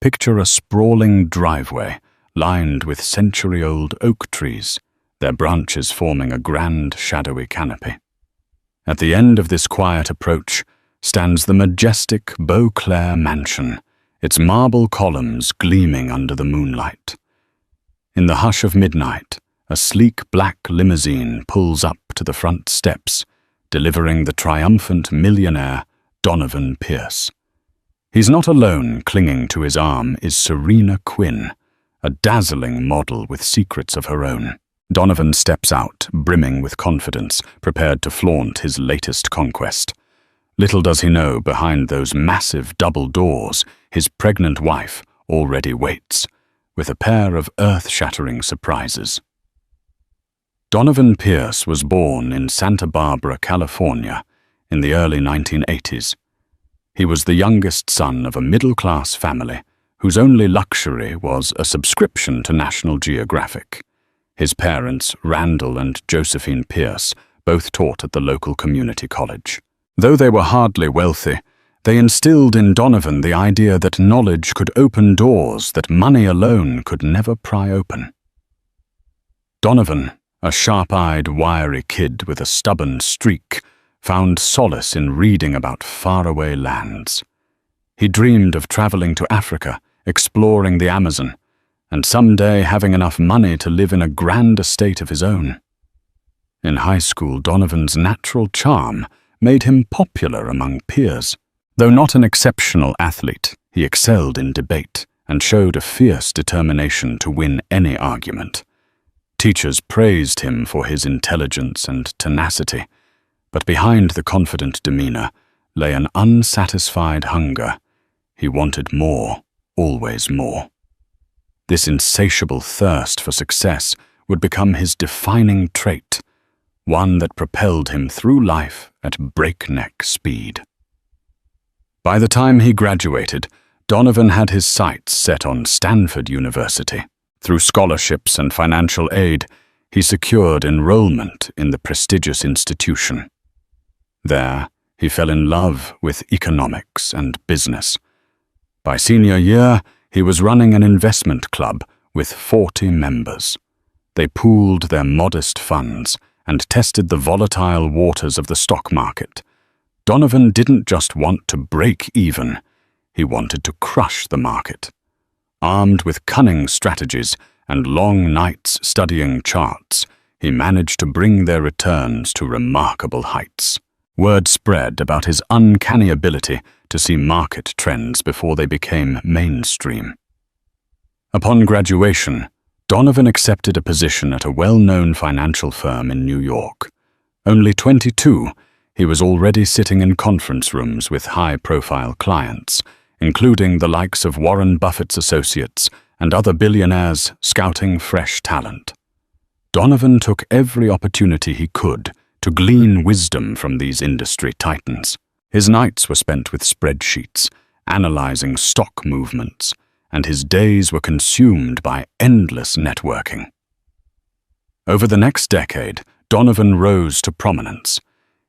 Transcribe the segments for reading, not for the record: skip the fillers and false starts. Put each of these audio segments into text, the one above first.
Picture a sprawling driveway lined with century-old oak trees, their branches forming a grand, shadowy canopy. At the end of this quiet approach stands the majestic Beauclair mansion, its marble columns gleaming under the moonlight. In the hush of midnight, a sleek black limousine pulls up to the front steps, delivering the triumphant millionaire Donovan Pierce. He's not alone. Clinging to his arm is Serena Quinn, a dazzling model with secrets of her own. Donovan steps out, brimming with confidence, prepared to flaunt his latest conquest. Little does he know, behind those massive double doors, his pregnant wife already waits, with a pair of earth-shattering surprises. Donovan Pierce was born in Santa Barbara, California, in the early 1980s. He was the youngest son of a middle-class family whose only luxury was a subscription to National Geographic. His parents, Randall and Josephine Pierce, both taught at the local community college. Though they were hardly wealthy, they instilled in Donovan the idea that knowledge could open doors that money alone could never pry open. Donovan, a sharp-eyed, wiry kid with a stubborn streak, found solace in reading about faraway lands. He dreamed of traveling to Africa, exploring the Amazon, and someday having enough money to live in a grand estate of his own. In high school, Donovan's natural charm made him popular among peers. Though not an exceptional athlete, he excelled in debate and showed a fierce determination to win any argument. Teachers praised him for his intelligence and tenacity, but behind the confident demeanor lay an unsatisfied hunger. He wanted more, always more. This insatiable thirst for success would become his defining trait, one that propelled him through life at breakneck speed. By the time he graduated, Donovan had his sights set on Stanford University. Through scholarships and financial aid, he secured enrollment in the prestigious institution. There, he fell in love with economics and business. By senior year, he was running an investment club with 40 members. They pooled their modest funds and tested the volatile waters of the stock market. Donovan didn't just want to break even, he wanted to crush the market. Armed with cunning strategies and long nights studying charts, he managed to bring their returns to remarkable heights. Word spread about his uncanny ability to see market trends before they became mainstream. Upon graduation, Donovan accepted a position at a well-known financial firm in New York. Only 22, he was already sitting in conference rooms with high-profile clients, including the likes of Warren Buffett's associates and other billionaires scouting fresh talent. Donovan took every opportunity he could to glean wisdom from these industry titans. His nights were spent with spreadsheets, analyzing stock movements, and his days were consumed by endless networking. Over the next decade, Donovan rose to prominence.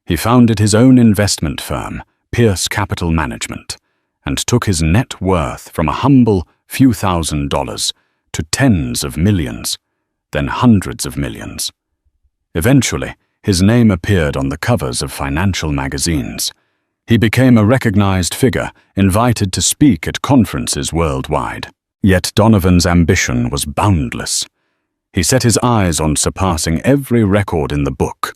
He founded his own investment firm, Pierce Capital Management, and took his net worth from a humble few $1,000s to tens of millions, then hundreds of millions. Eventually, his name appeared on the covers of financial magazines. He became a recognized figure, invited to speak at conferences worldwide. Yet Donovan's ambition was boundless. He set his eyes on surpassing every record in the book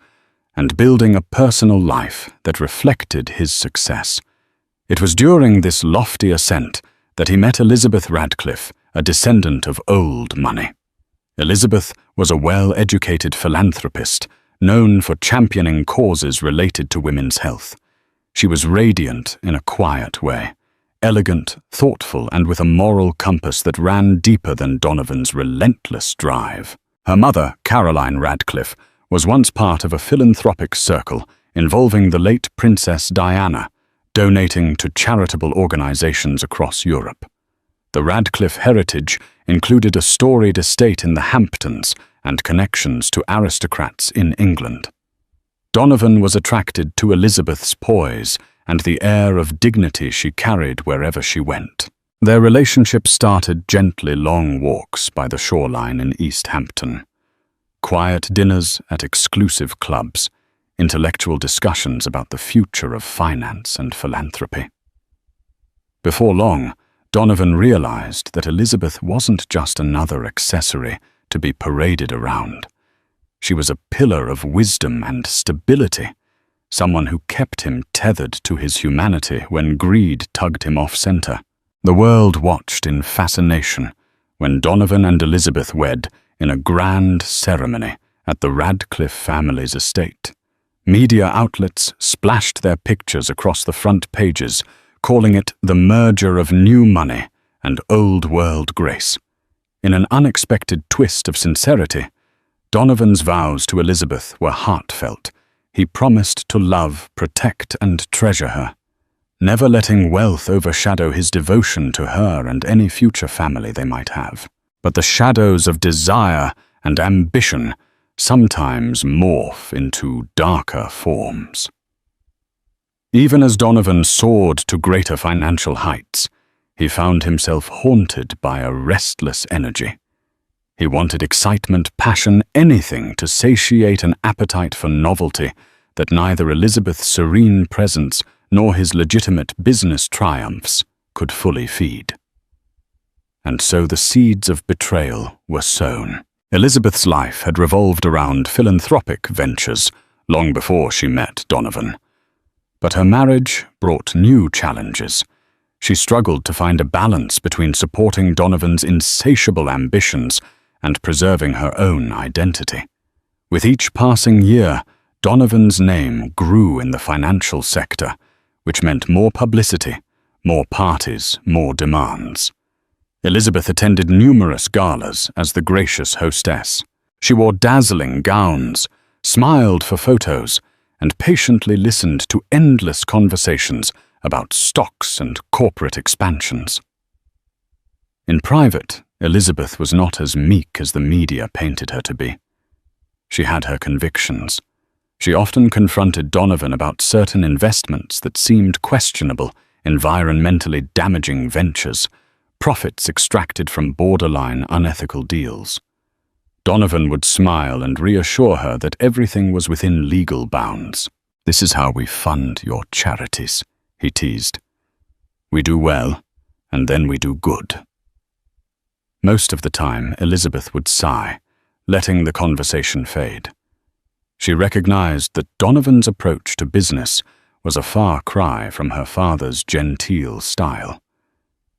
and building a personal life that reflected his success. It was during this lofty ascent that he met Elizabeth Radcliffe, a descendant of old money. Elizabeth was a well-educated philanthropist, known for championing causes related to women's health. She was radiant in a quiet way, elegant, thoughtful, and with a moral compass that ran deeper than Donovan's relentless drive. Her mother, Caroline Radcliffe, was once part of a philanthropic circle involving the late Princess Diana, donating to charitable organizations across Europe. The Radcliffe heritage included a storied estate in the Hamptons and connections to aristocrats in England. Donovan was attracted to Elizabeth's poise and the air of dignity she carried wherever she went. Their relationship started gently long walks by the shoreline in East Hampton, quiet dinners at exclusive clubs, intellectual discussions about the future of finance and philanthropy. Before long, Donovan realized that Elizabeth wasn't just another accessory to be paraded around. She was a pillar of wisdom and stability, someone who kept him tethered to his humanity when greed tugged him off-center. The world watched in fascination when Donovan and Elizabeth wed in a grand ceremony at the Radcliffe family's estate. Media outlets splashed their pictures across the front pages, calling it the merger of new money and old world grace. In an unexpected twist of sincerity, Donovan's vows to Elizabeth were heartfelt. He promised to love, protect, and treasure her, never letting wealth overshadow his devotion to her and any future family they might have. But the shadows of desire and ambition sometimes morph into darker forms. Even as Donovan soared to greater financial heights, he found himself haunted by a restless energy. He wanted excitement, passion, anything to satiate an appetite for novelty that neither Elizabeth's serene presence nor his legitimate business triumphs could fully feed. And so the seeds of betrayal were sown. Elizabeth's life had revolved around philanthropic ventures long before she met Donovan. But her marriage brought new challenges. She struggled to find a balance between supporting Donovan's insatiable ambitions and preserving her own identity. With each passing year, Donovan's name grew in the financial sector, which meant more publicity, more parties, more demands. Elizabeth attended numerous galas as the gracious hostess. She wore dazzling gowns, smiled for photos, and patiently listened to endless conversations about stocks and corporate expansions. In private, Elizabeth was not as meek as the media painted her to be. She had her convictions. She often confronted Donovan about certain investments that seemed questionable, environmentally damaging ventures, profits extracted from borderline unethical deals. Donovan would smile and reassure her that everything was within legal bounds. "This is how we fund your charities," he teased. "We do well, and then we do good." Most of the time, Elizabeth would sigh, letting the conversation fade. She recognized that Donovan's approach to business was a far cry from her father's genteel style.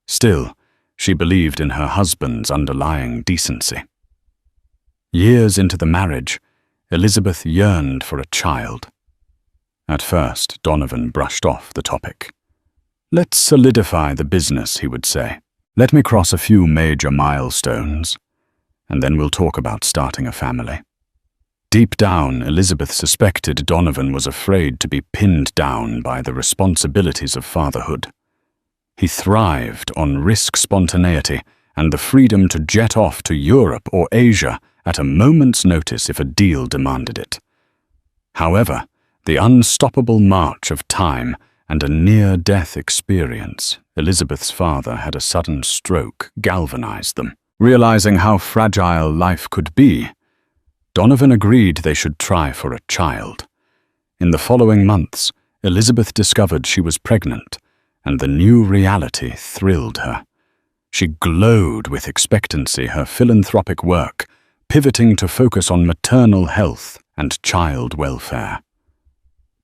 Still, she believed in her husband's underlying decency. Years into the marriage, Elizabeth yearned for a child. At first, Donovan brushed off the topic. "Let's solidify the business," he would say. "Let me cross a few major milestones, and then we'll talk about starting a family." Deep down, Elizabeth suspected Donovan was afraid to be pinned down by the responsibilities of fatherhood. He thrived on risk spontaneity and the freedom to jet off to Europe or Asia at a moment's notice if a deal demanded it. However, the unstoppable march of time and a near-death experience, Elizabeth's father had a sudden stroke, galvanized them. Realizing how fragile life could be, Donovan agreed they should try for a child. In the following months, Elizabeth discovered she was pregnant, and the new reality thrilled her. She glowed with expectancy, her philanthropic work pivoting to focus on maternal health and child welfare.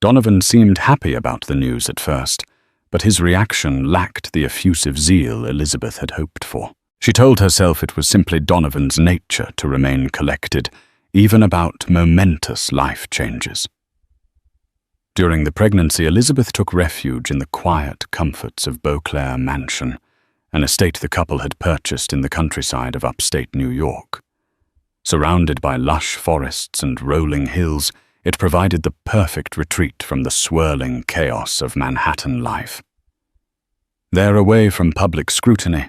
Donovan seemed happy about the news at first, but his reaction lacked the effusive zeal Elizabeth had hoped for. She told herself it was simply Donovan's nature to remain collected, even about momentous life changes. During the pregnancy, Elizabeth took refuge in the quiet comforts of Beauclair Mansion, an estate the couple had purchased in the countryside of upstate New York. Surrounded by lush forests and rolling hills, it provided the perfect retreat from the swirling chaos of Manhattan life. There, away from public scrutiny,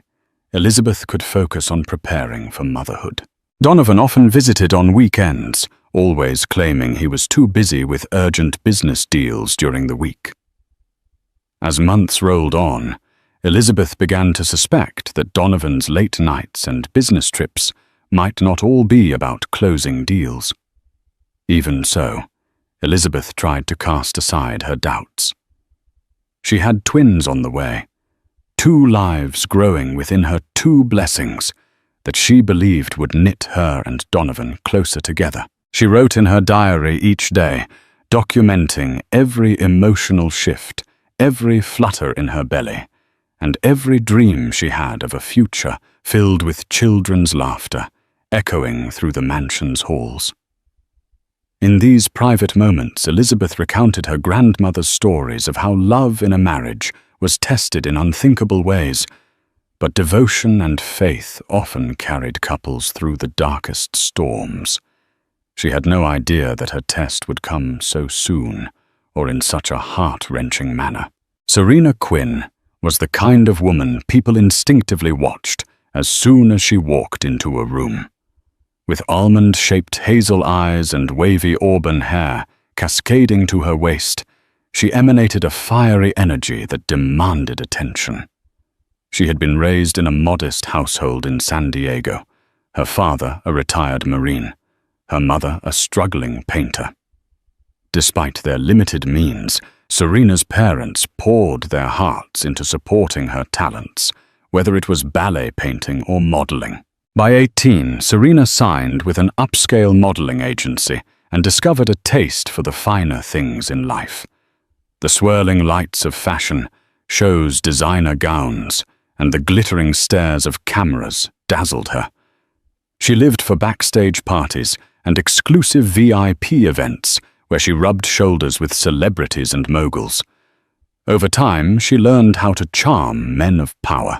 Elizabeth could focus on preparing for motherhood. Donovan often visited on weekends, always claiming he was too busy with urgent business deals during the week. As months rolled on, Elizabeth began to suspect that Donovan's late nights and business trips might not all be about closing deals. Even so, Elizabeth tried to cast aside her doubts. She had twins on the way, 2 lives growing within her 2 blessings that she believed would knit her and Donovan closer together. She wrote in her diary each day, documenting every emotional shift, every flutter in her belly, and every dream she had of a future filled with children's laughter, echoing through the mansion's halls. In these private moments, Elizabeth recounted her grandmother's stories of how love in a marriage was tested in unthinkable ways, but devotion and faith often carried couples through the darkest storms. She had no idea that her test would come so soon, or in such a heart-wrenching manner. Serena Quinn was the kind of woman people instinctively watched as soon as she walked into a room. With almond-shaped hazel eyes and wavy auburn hair cascading to her waist, she emanated a fiery energy that demanded attention. She had been raised in a modest household in San Diego, her father a retired Marine, her mother a struggling painter. Despite their limited means, Serena's parents poured their hearts into supporting her talents, whether it was ballet painting or modeling. By 18, Serena signed with an upscale modeling agency and discovered a taste for the finer things in life. The swirling lights of fashion, shows designer gowns, and the glittering stares of cameras dazzled her. She lived for backstage parties and exclusive VIP events where she rubbed shoulders with celebrities and moguls. Over time, she learned how to charm men of power.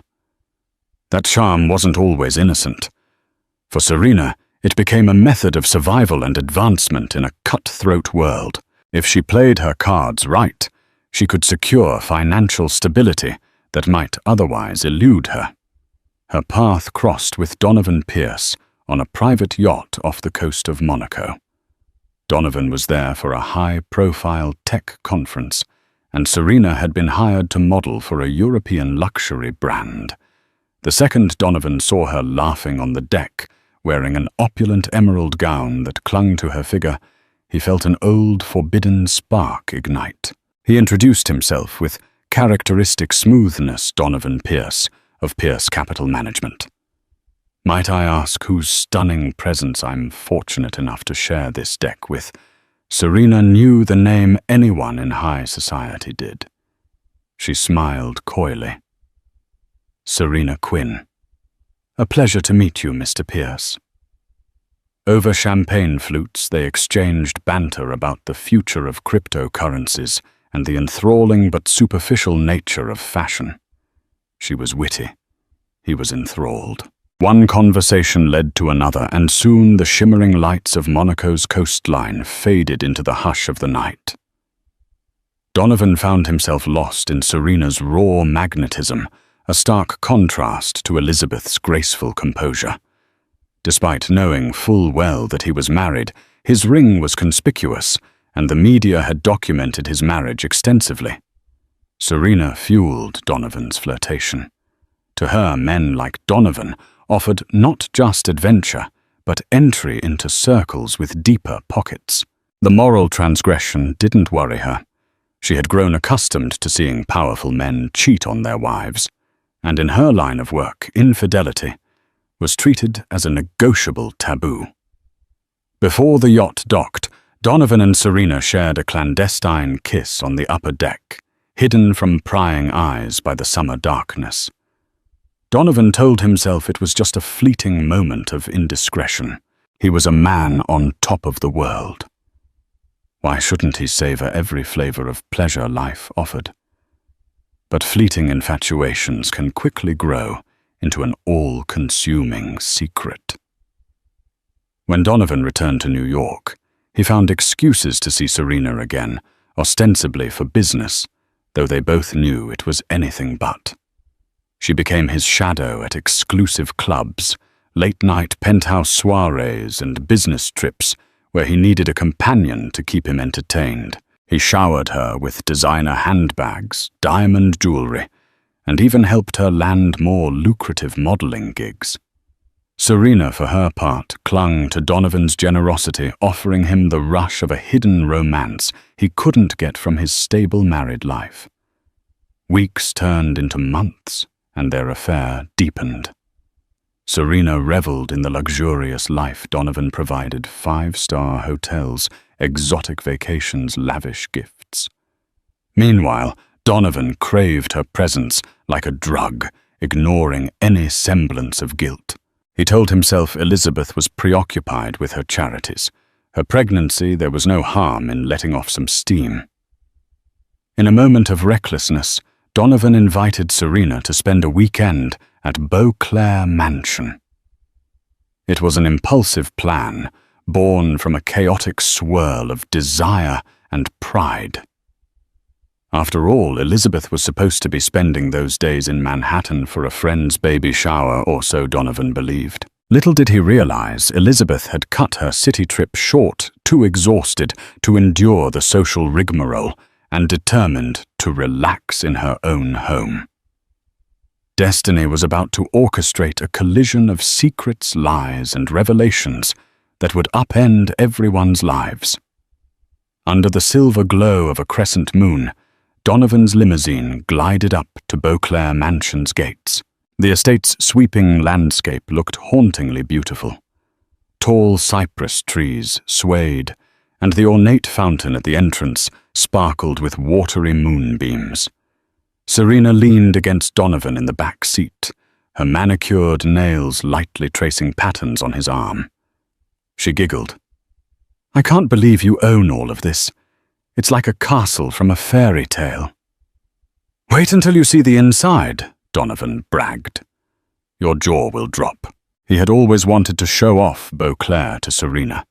That charm wasn't always innocent. For Serena, it became a method of survival and advancement in a cutthroat world. If she played her cards right, she could secure financial stability that might otherwise elude her. Her path crossed with Donovan Pierce on a private yacht off the coast of Monaco. Donovan was there for a high-profile tech conference, and Serena had been hired to model for a European luxury brand. The second Donovan saw her laughing on the deck, wearing an opulent emerald gown that clung to her figure, he felt an old, forbidden spark ignite. He introduced himself with characteristic smoothness, Donovan Pierce, of Pierce Capital Management. Might I ask whose stunning presence I'm fortunate enough to share this deck with? Serena knew the name anyone in high society did. She smiled coyly. Serena Quinn. A pleasure to meet you, Mr. Pierce. Over champagne flutes, they exchanged banter about the future of cryptocurrencies and the enthralling but superficial nature of fashion. She was witty. He was enthralled. One conversation led to another, and soon the shimmering lights of Monaco's coastline faded into the hush of the night. Donovan found himself lost in Serena's raw magnetism, a stark contrast to Elizabeth's graceful composure. Despite knowing full well that he was married, his ring was conspicuous, and the media had documented his marriage extensively. Serena fueled Donovan's flirtation. To her, men like Donovan offered not just adventure, but entry into circles with deeper pockets. The moral transgression didn't worry her. She had grown accustomed to seeing powerful men cheat on their wives, and in her line of work, infidelity was treated as a negotiable taboo. Before the yacht docked, Donovan and Serena shared a clandestine kiss on the upper deck, hidden from prying eyes by the summer darkness. Donovan told himself it was just a fleeting moment of indiscretion. He was a man on top of the world. Why shouldn't he savor every flavor of pleasure life offered? But fleeting infatuations can quickly grow into an all-consuming secret. When Donovan returned to New York, he found excuses to see Serena again, ostensibly for business, though they both knew it was anything but. She became his shadow at exclusive clubs, late-night penthouse soirees and business trips where he needed a companion to keep him entertained. He showered her with designer handbags, diamond jewelry, and even helped her land more lucrative modeling gigs. Serena, for her part, clung to Donovan's generosity, offering him the rush of a hidden romance he couldn't get from his stable married life. Weeks turned into months, and their affair deepened. Serena reveled in the luxurious life Donovan provided: 5-star hotels, exotic vacations, lavish gifts. Meanwhile, Donovan craved her presence like a drug, ignoring any semblance of guilt. He told himself Elizabeth was preoccupied with her charities. Her pregnancy, there was no harm in letting off some steam. In a moment of recklessness, Donovan invited Serena to spend a weekend at Beauclair Mansion. It was an impulsive plan, born from a chaotic swirl of desire and pride. After all, Elizabeth was supposed to be spending those days in Manhattan for a friend's baby shower, or so Donovan believed. Little did he realize Elizabeth had cut her city trip short, too exhausted to endure the social rigmarole, and determined to relax in her own home. Destiny was about to orchestrate a collision of secrets, lies, and revelations that would upend everyone's lives. Under the silver glow of a crescent moon, Donovan's limousine glided up to Beauclair Mansion's gates. The estate's sweeping landscape looked hauntingly beautiful. Tall cypress trees swayed, and the ornate fountain at the entrance sparkled with watery moonbeams. Serena leaned against Donovan in the back seat, her manicured nails lightly tracing patterns on his arm. She giggled. "I can't believe you own all of this. It's like a castle from a fairy tale." "Wait until you see the inside," Donovan bragged. "Your jaw will drop." He had always wanted to show off Beauclair to Serena.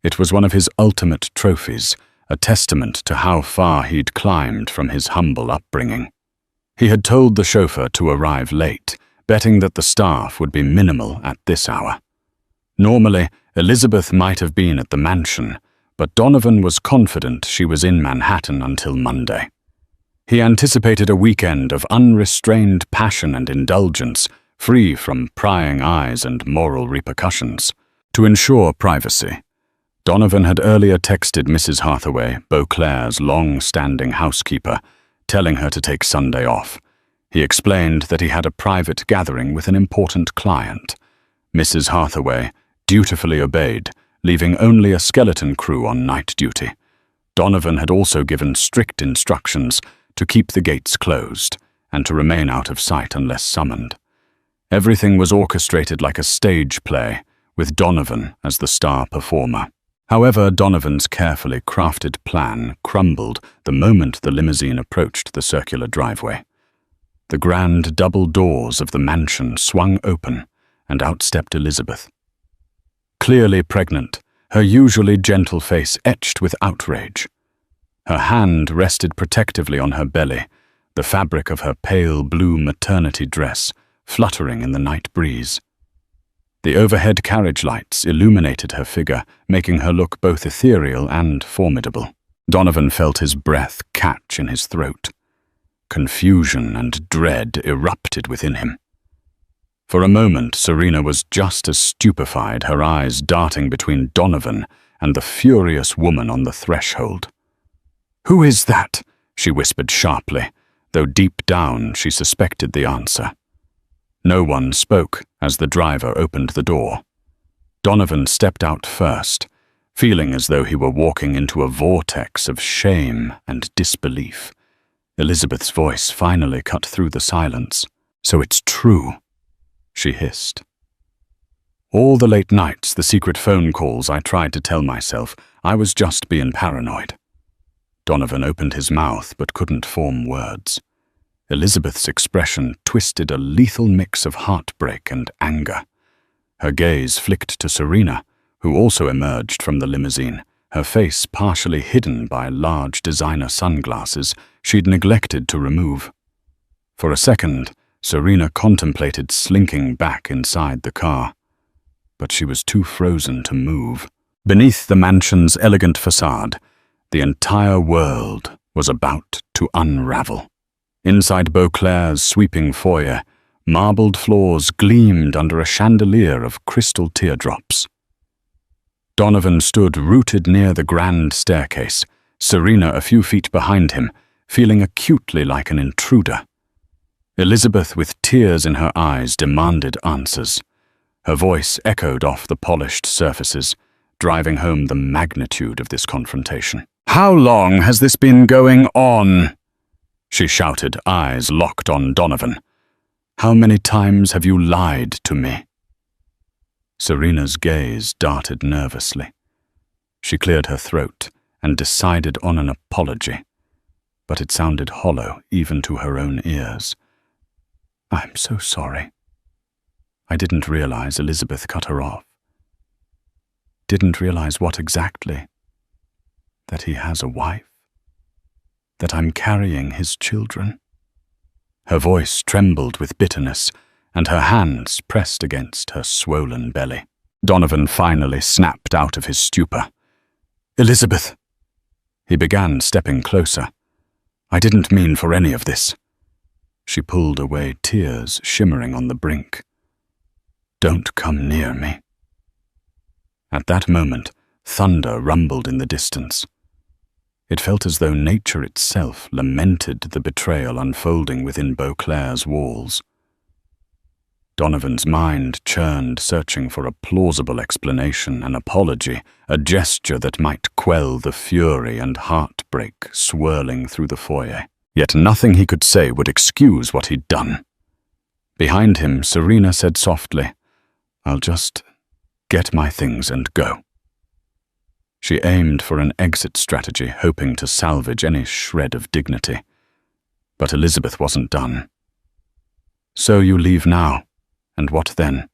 It was one of his ultimate trophies, a testament to how far he'd climbed from his humble upbringing. He had told the chauffeur to arrive late, betting that the staff would be minimal at this hour. Normally, Elizabeth might have been at the mansion, but Donovan was confident she was in Manhattan until Monday. He anticipated a weekend of unrestrained passion and indulgence, free from prying eyes and moral repercussions. To ensure privacy, Donovan had earlier texted Mrs. Hathaway, Beauclair's long-standing housekeeper, telling her to take Sunday off. He explained that he had a private gathering with an important client. Mrs. Hathaway dutifully obeyed, leaving only a skeleton crew on night duty. Donovan had also given strict instructions to keep the gates closed and to remain out of sight unless summoned. Everything was orchestrated like a stage play, with Donovan as the star performer. However, Donovan's carefully crafted plan crumbled the moment the limousine approached the circular driveway. The grand double doors of the mansion swung open, and out stepped Elizabeth. Clearly pregnant, her usually gentle face etched with outrage. Her hand rested protectively on her belly, the fabric of her pale blue maternity dress fluttering in the night breeze. The overhead carriage lights illuminated her figure, making her look both ethereal and formidable. Donovan felt his breath catch in his throat. Confusion and dread erupted within him. For a moment, Serena was just as stupefied, her eyes darting between Donovan and the furious woman on the threshold. "Who is that?" she whispered sharply, though deep down she suspected the answer. No one spoke as the driver opened the door. Donovan stepped out first, feeling as though he were walking into a vortex of shame and disbelief. Elizabeth's voice finally cut through the silence. "So it's true," she hissed. "All the late nights, the secret phone calls, I tried to tell myself I was just being paranoid." Donovan opened his mouth but couldn't form words. Elizabeth's expression twisted a lethal mix of heartbreak and anger. Her gaze flicked to Serena, who also emerged from the limousine, her face partially hidden by large designer sunglasses she'd neglected to remove. For a second, Serena contemplated slinking back inside the car, but she was too frozen to move. Beneath the mansion's elegant facade, the entire world was about to unravel. Inside Beauclair's sweeping foyer, marbled floors gleamed under a chandelier of crystal teardrops. Donovan stood rooted near the grand staircase, Serena a few feet behind him, feeling acutely like an intruder. Elizabeth, with tears in her eyes, demanded answers. Her voice echoed off the polished surfaces, driving home the magnitude of this confrontation. "How long has this been going on?" she shouted, eyes locked on Donovan. "How many times have you lied to me?" Serena's gaze darted nervously. She cleared her throat and decided on an apology, but it sounded hollow even to her own ears. "I'm so sorry." I didn't realize Elizabeth cut her off. Didn't realize what exactly? That he has a wife? That I'm carrying his children? Her voice trembled with bitterness, and her hands pressed against her swollen belly. Donovan finally snapped out of his stupor. "Elizabeth!" He began stepping closer. "I didn't mean for any of this." She pulled away, tears shimmering on the brink. "Don't come near me." At that moment, thunder rumbled in the distance. It felt as though nature itself lamented the betrayal unfolding within Beauclair's walls. Donovan's mind churned, searching for a plausible explanation, an apology, a gesture that might quell the fury and heartbreak swirling through the foyer. Yet nothing he could say would excuse what he'd done. Behind him, Serena said softly, "I'll just get my things and go." She aimed for an exit strategy, hoping to salvage any shred of dignity. But Elizabeth wasn't done. "So you leave now, and what then?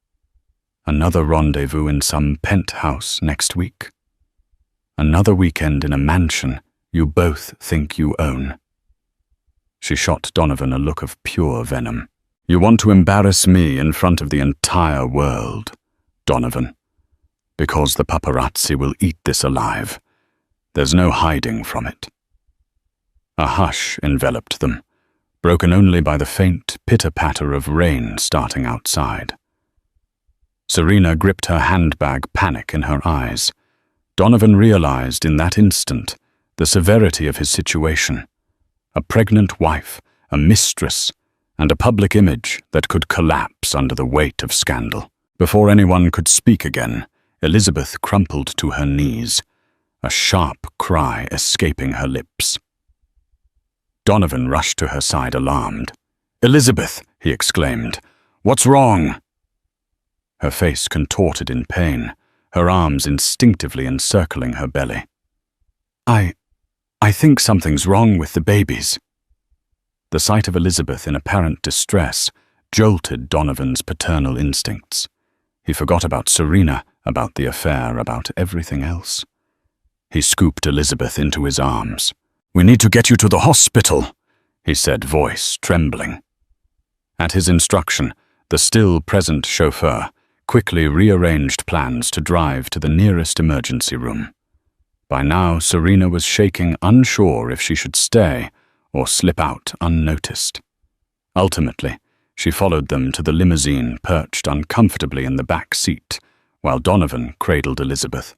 Another rendezvous in some penthouse next week? Another weekend in a mansion you both think you own?" She shot Donovan a look of pure venom. "You want to embarrass me in front of the entire world, Donovan, because the paparazzi will eat this alive. There's no hiding from it." A hush enveloped them, broken only by the faint pitter-patter of rain starting outside. Serena gripped her handbag, panic in her eyes. Donovan realized in that instant the severity of his situation. A pregnant wife, a mistress, and a public image that could collapse under the weight of scandal. Before anyone could speak again, Elizabeth crumpled to her knees, a sharp cry escaping her lips. Donovan rushed to her side, alarmed. "Elizabeth!" he exclaimed. "What's wrong?" Her face contorted in pain, her arms instinctively encircling her belly. I think something's wrong with the babies." The sight of Elizabeth in apparent distress jolted Donovan's paternal instincts. He forgot about Serena, about the affair, about everything else. He scooped Elizabeth into his arms. "We need to get you to the hospital," he said, voice trembling. At his instruction, the still-present chauffeur quickly rearranged plans to drive to the nearest emergency room. By now, Serena was shaking, unsure if she should stay or slip out unnoticed. Ultimately, she followed them to the limousine perched uncomfortably in the back seat, while Donovan cradled Elizabeth.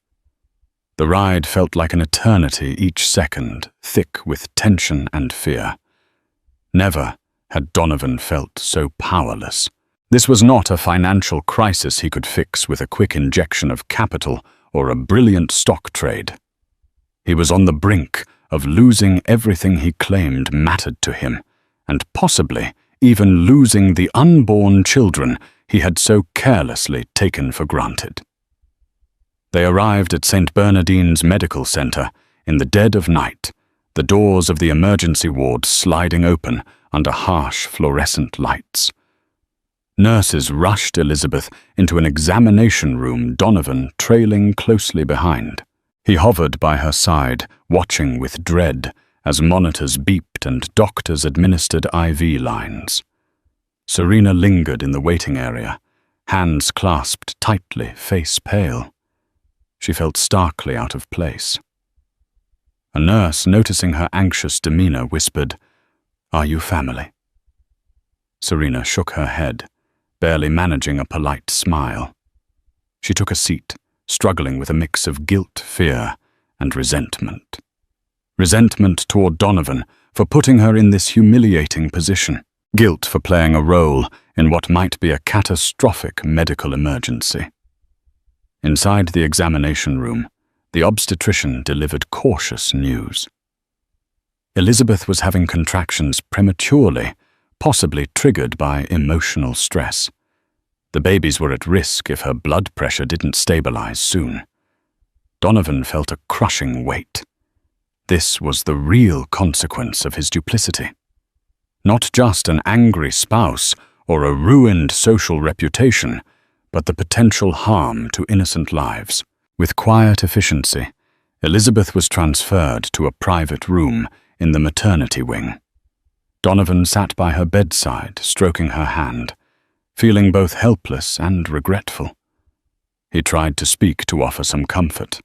The ride felt like an eternity each second, thick with tension and fear. Never had Donovan felt so powerless. This was not a financial crisis he could fix with a quick injection of capital or a brilliant stock trade. He was on the brink of losing everything he claimed mattered to him, and possibly even losing the unborn children he had so carelessly taken for granted. They arrived at St. Bernardine's Medical Center in the dead of night, the doors of the emergency ward sliding open under harsh fluorescent lights. Nurses rushed Elizabeth into an examination room, Donovan trailing closely behind. He hovered by her side, watching with dread as monitors beeped and doctors administered IV lines. Serena lingered in the waiting area, hands clasped tightly, face pale. She felt starkly out of place. A nurse, noticing her anxious demeanor, whispered, Are you family? Serena shook her head, barely managing a polite smile. She took a seat, struggling with a mix of guilt, fear, and resentment. Resentment toward Donovan for putting her in this humiliating position. Guilt for playing a role in what might be a catastrophic medical emergency. Inside the examination room, the obstetrician delivered cautious news. Elizabeth was having contractions prematurely, possibly triggered by emotional stress. The babies were at risk if her blood pressure didn't stabilize soon. Donovan felt a crushing weight. This was the real consequence of his duplicity. Not just an angry spouse or a ruined social reputation, but the potential harm to innocent lives. With quiet efficiency, Elizabeth was transferred to a private room in the maternity wing. Donovan sat by her bedside, stroking her hand, feeling both helpless and regretful. He tried to speak to offer some comfort,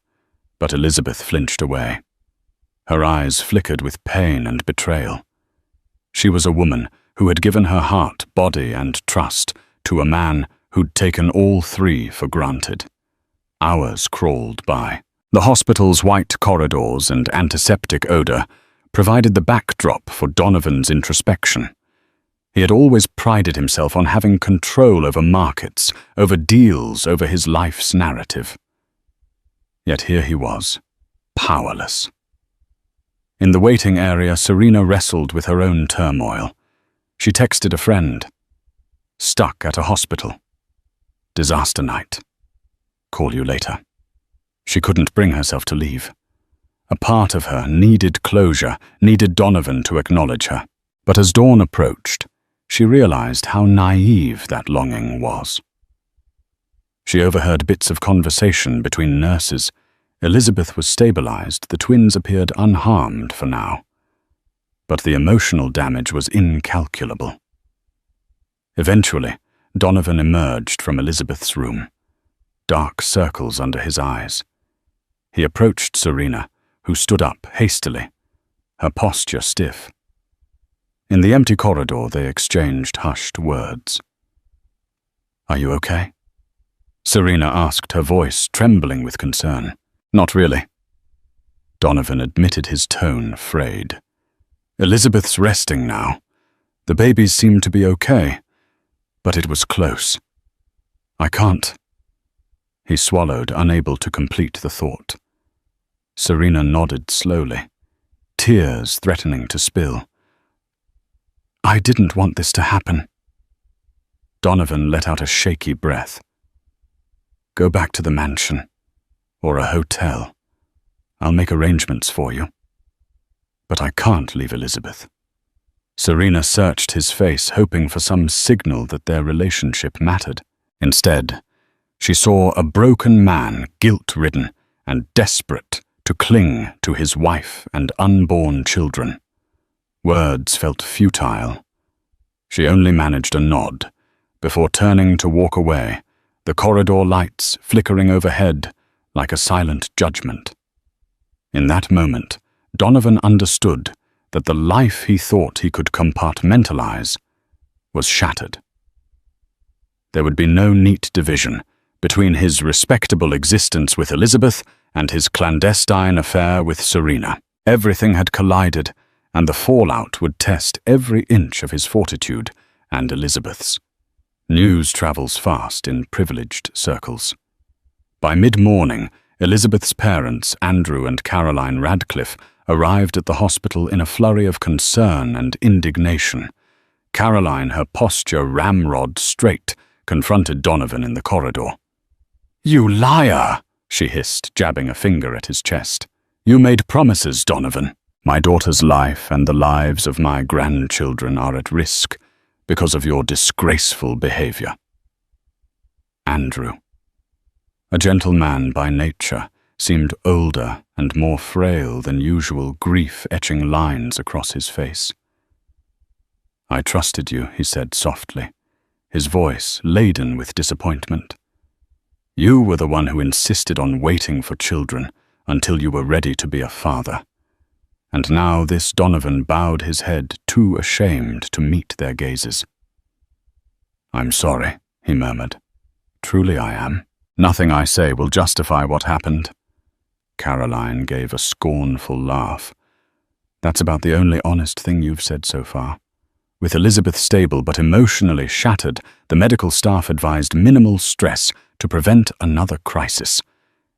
but Elizabeth flinched away. Her eyes flickered with pain and betrayal. She was a woman who had given her heart, body, and trust to a man who'd taken all three for granted. Hours crawled by. The hospital's white corridors and antiseptic odor provided the backdrop for Donovan's introspection. He had always prided himself on having control over markets, over deals, over his life's narrative. Yet here he was, powerless. In the waiting area, Serena wrestled with her own turmoil. She texted a friend. Stuck at a hospital. Disaster night. Call you later. She couldn't bring herself to leave. A part of her needed closure, needed Donovan to acknowledge her. But as dawn approached, she realized how naive that longing was. She overheard bits of conversation between nurses. Elizabeth was stabilized, the twins appeared unharmed for now. But the emotional damage was incalculable. Eventually, Donovan emerged from Elizabeth's room, dark circles under his eyes. He approached Serena, who stood up hastily, her posture stiff. In the empty corridor, they exchanged hushed words. Are you okay? Serena asked, her voice trembling with concern. Not really. Donovan admitted, his tone frayed. Elizabeth's resting now. The babies seem to be okay, but it was close. I can't. He swallowed, unable to complete the thought. Serena nodded slowly, tears threatening to spill. I didn't want this to happen. Donovan let out a shaky breath. Go back to the mansion. Or a hotel. I'll make arrangements for you. But I can't leave Elizabeth. Serena searched his face, hoping for some signal that their relationship mattered. Instead, she saw a broken man, guilt-ridden and desperate to cling to his wife and unborn children. Words felt futile. She only managed a nod, before turning to walk away, the corridor lights flickering overhead like a silent judgment. In that moment, Donovan understood that the life he thought he could compartmentalize was shattered. There would be no neat division between his respectable existence with Elizabeth and his clandestine affair with Serena. Everything had collided, and the fallout would test every inch of his fortitude and Elizabeth's. News travels fast in privileged circles. By mid-morning, Elizabeth's parents, Andrew and Caroline Radcliffe, arrived at the hospital in a flurry of concern and indignation. Caroline, her posture ramrod straight, confronted Donovan in the corridor. "You liar!" she hissed, jabbing a finger at his chest. "You made promises, Donovan. My daughter's life and the lives of my grandchildren are at risk because of your disgraceful behavior." Andrew, a gentle man by nature, seemed older and more frail than usual, grief etching lines across his face. "I trusted you," he said softly, his voice laden with disappointment. "You were the one who insisted on waiting for children until you were ready to be a father. and now this Donovan bowed his head, too ashamed to meet their gazes. "I'm sorry," he murmured. "Truly I am. Nothing I say will justify what happened." Caroline gave a scornful laugh. "That's about the only honest thing you've said so far." With Elizabeth stable but emotionally shattered, the medical staff advised minimal stress to prevent another crisis.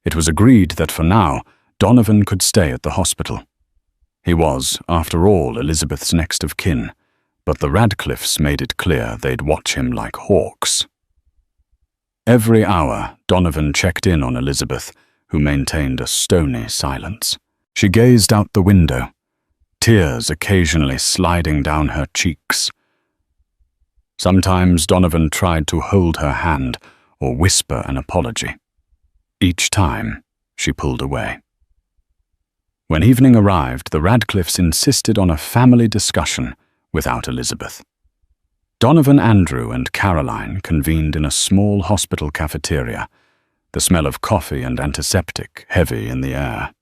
It was agreed that for now, Donovan could stay at the hospital. He was, after all, Elizabeth's next of kin, but the Radcliffes made it clear they'd watch him like hawks. Every hour, Donovan checked in on Elizabeth, who maintained a stony silence. She gazed out the window, tears occasionally sliding down her cheeks. Sometimes Donovan tried to hold her hand or whisper an apology. Each time, she pulled away. When evening arrived, the Radcliffes insisted on a family discussion without Elizabeth. Donovan, Andrew, and Caroline convened in a small hospital cafeteria, the smell of coffee and antiseptic heavy in the air.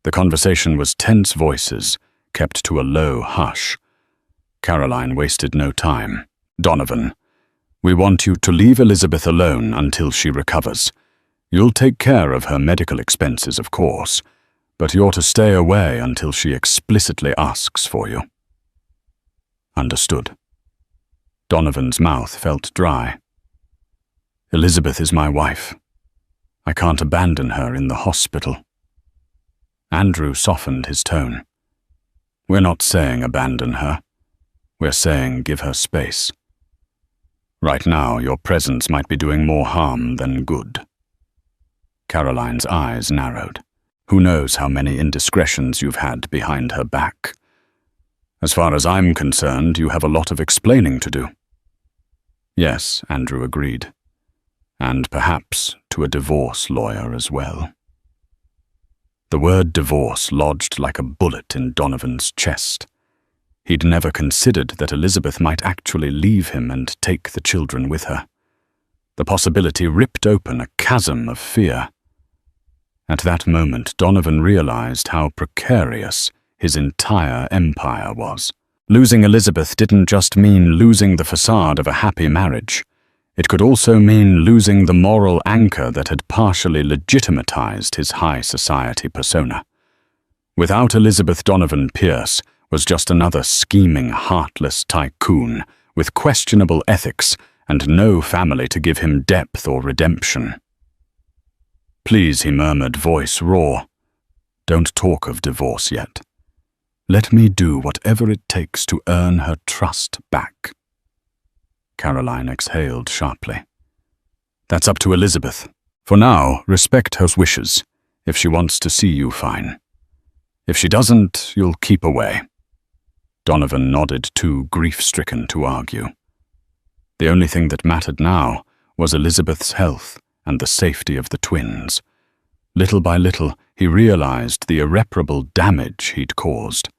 The conversation was tense voices, kept to a low hush. Caroline wasted no time. "Donovan, we want you to leave Elizabeth alone until she recovers. You'll take care of her medical expenses, of course, but you're to stay away until she explicitly asks for you." "Understood." Donovan's mouth felt dry. "Elizabeth is my wife. I can't abandon her in the hospital." Andrew softened his tone. "We're not saying abandon her. We're saying give her space. Right now, your presence might be doing more harm than good." Caroline's eyes narrowed. "Who knows how many indiscretions you've had behind her back? As far as I'm concerned, you have a lot of explaining to do." "Yes," Andrew agreed. "And perhaps to a divorce lawyer as well." The word divorce lodged like a bullet in Donovan's chest. He'd never considered that Elizabeth might actually leave him and take the children with her. The possibility ripped open a chasm of fear. At that moment, Donovan realized how precarious his entire empire was. Losing Elizabeth didn't just mean losing the facade of a happy marriage. It could also mean losing the moral anchor that had partially legitimatized his high society persona. Without Elizabeth, Donovan Pierce was just another scheming, heartless tycoon with questionable ethics and no family to give him depth or redemption. "Please," he murmured, voice raw. "Don't talk of divorce yet. Let me do whatever it takes to earn her trust back." Caroline exhaled sharply. "That's up to Elizabeth. For now, respect her wishes. If she wants to see you, fine. If she doesn't, you'll keep away." Donovan nodded, too grief-stricken to argue. The only thing that mattered now was Elizabeth's health and the safety of the twins. Little by little, he realized the irreparable damage he'd caused.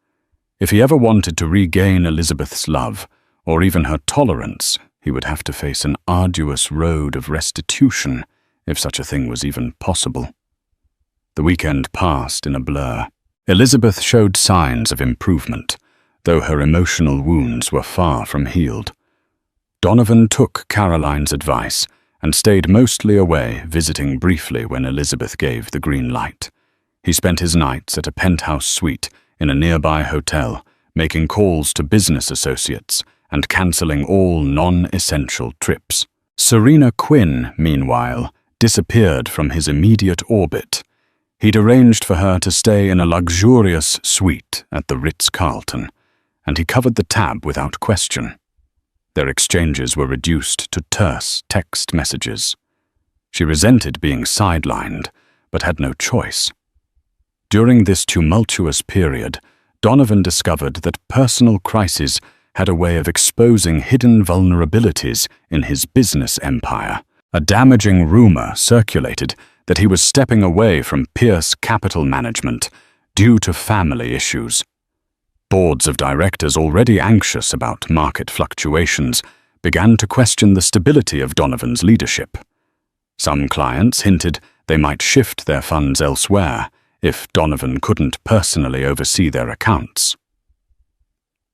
If he ever wanted to regain Elizabeth's love, or even her tolerance, he would have to face an arduous road of restitution, if such a thing was even possible. The weekend passed in a blur. Elizabeth showed signs of improvement, though her emotional wounds were far from healed. Donovan took Caroline's advice and stayed mostly away, visiting briefly when Elizabeth gave the green light. He spent his nights at a penthouse suite in a nearby hotel, making calls to business associates and cancelling all non-essential trips. Serena Quinn, meanwhile, disappeared from his immediate orbit. He'd arranged for her to stay in a luxurious suite at the Ritz-Carlton, and he covered the tab without question. Their exchanges were reduced to terse text messages. She resented being sidelined, but had no choice. During this tumultuous period, Donovan discovered that personal crises had a way of exposing hidden vulnerabilities in his business empire. A damaging rumor circulated that he was stepping away from Pierce Capital Management due to family issues. Boards of directors, already anxious about market fluctuations, began to question the stability of Donovan's leadership. Some clients hinted they might shift their funds elsewhere if Donovan couldn't personally oversee their accounts.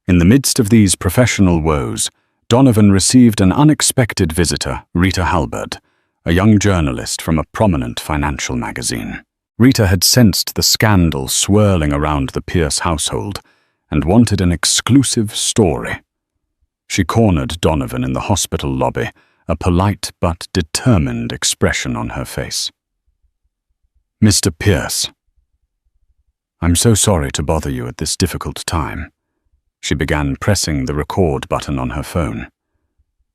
In the midst of these professional woes, Donovan received an unexpected visitor, Rita Halberd, a young journalist from a prominent financial magazine. Rita had sensed the scandal swirling around the Pierce household and wanted an exclusive story. She cornered Donovan in the hospital lobby, a polite but determined expression on her face. "Mr. Pierce, I'm so sorry to bother you at this difficult time." She began pressing the record button on her phone.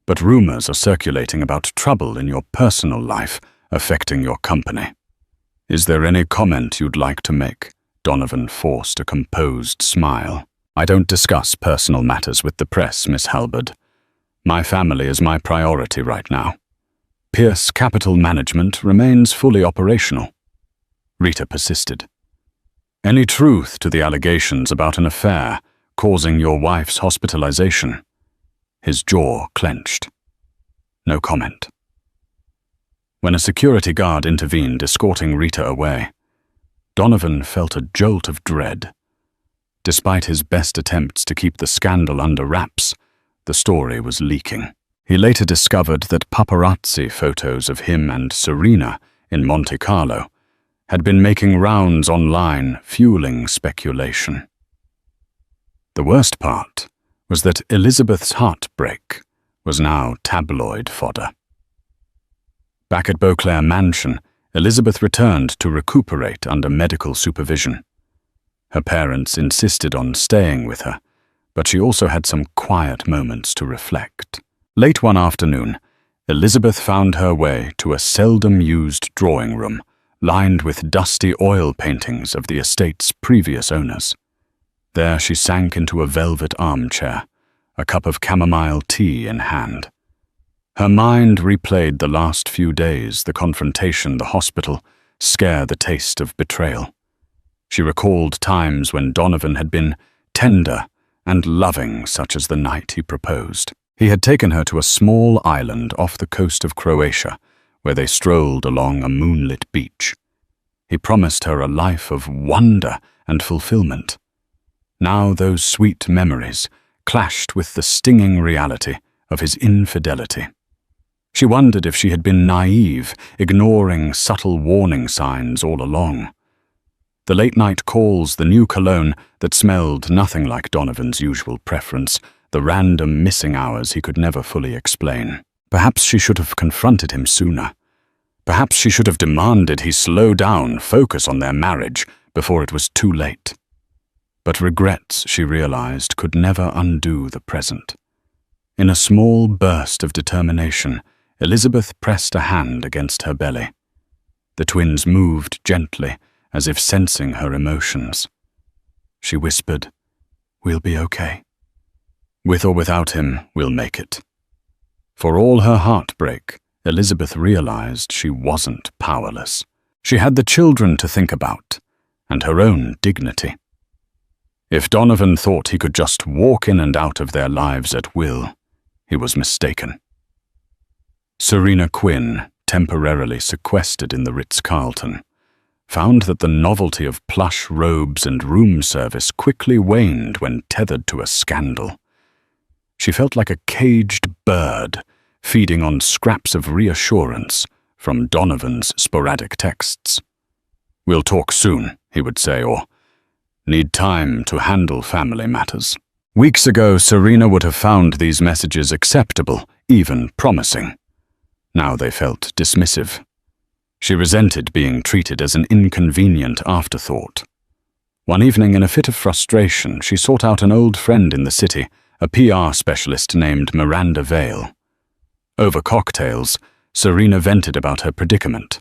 "But rumors are circulating about trouble in your personal life affecting your company. Is there any comment you'd like to make?" Donovan forced a composed smile. "I don't discuss personal matters with the press, Miss Halberd. My family is my priority right now. Pierce Capital Management remains fully operational." Rita persisted. "Any truth to the allegations about an affair causing your wife's hospitalization?" His jaw clenched. No comment. When a security guard intervened, escorting Rita away, Donovan felt a jolt of dread. Despite his best attempts to keep the scandal under wraps, the story was leaking. He later discovered that paparazzi photos of him and Serena in Monte Carlo had been making rounds online, fueling speculation. The worst part was that Elizabeth's heartbreak was now tabloid fodder. Back at Beauclair Mansion, Elizabeth returned to recuperate under medical supervision. Her parents insisted on staying with her, but she also had some quiet moments to reflect. Late one afternoon, Elizabeth found her way to a seldom-used drawing room lined with dusty oil paintings of the estate's previous owners. There she sank into a velvet armchair, a cup of chamomile tea in hand. Her mind replayed the last few days, the confrontation, the hospital, scare, the taste of betrayal. She recalled times when Donovan had been tender and loving, such as the night he proposed. He had taken her to a small island off the coast of Croatia, where they strolled along a moonlit beach. He promised her a life of wonder and fulfillment. Now those sweet memories clashed with the stinging reality of his infidelity. She wondered if she had been naive, ignoring subtle warning signs all along. The late-night calls, the new cologne that smelled nothing like Donovan's usual preference, the random missing hours he could never fully explain. Perhaps she should have confronted him sooner. Perhaps she should have demanded he slow down, focus on their marriage before it was too late. But regrets, she realized, could never undo the present. In a small burst of determination, Elizabeth pressed a hand against her belly. The twins moved gently, as if sensing her emotions. She whispered, "We'll be okay. With or without him, we'll make it." For all her heartbreak, Elizabeth realized she wasn't powerless. She had the children to think about, and her own dignity. If Donovan thought he could just walk in and out of their lives at will, he was mistaken. Serena Quinn, temporarily sequestered in the Ritz-Carlton, found that the novelty of plush robes and room service quickly waned when tethered to a scandal. She felt like a caged bird, feeding on scraps of reassurance from Donovan's sporadic texts. "We'll talk soon," he would say, or "Need time to handle family matters." Weeks ago, Serena would have found these messages acceptable, even promising. Now they felt dismissive. She resented being treated as an inconvenient afterthought. One evening, in a fit of frustration, she sought out an old friend in the city, a PR specialist named Miranda Vale. Over cocktails, Serena vented about her predicament,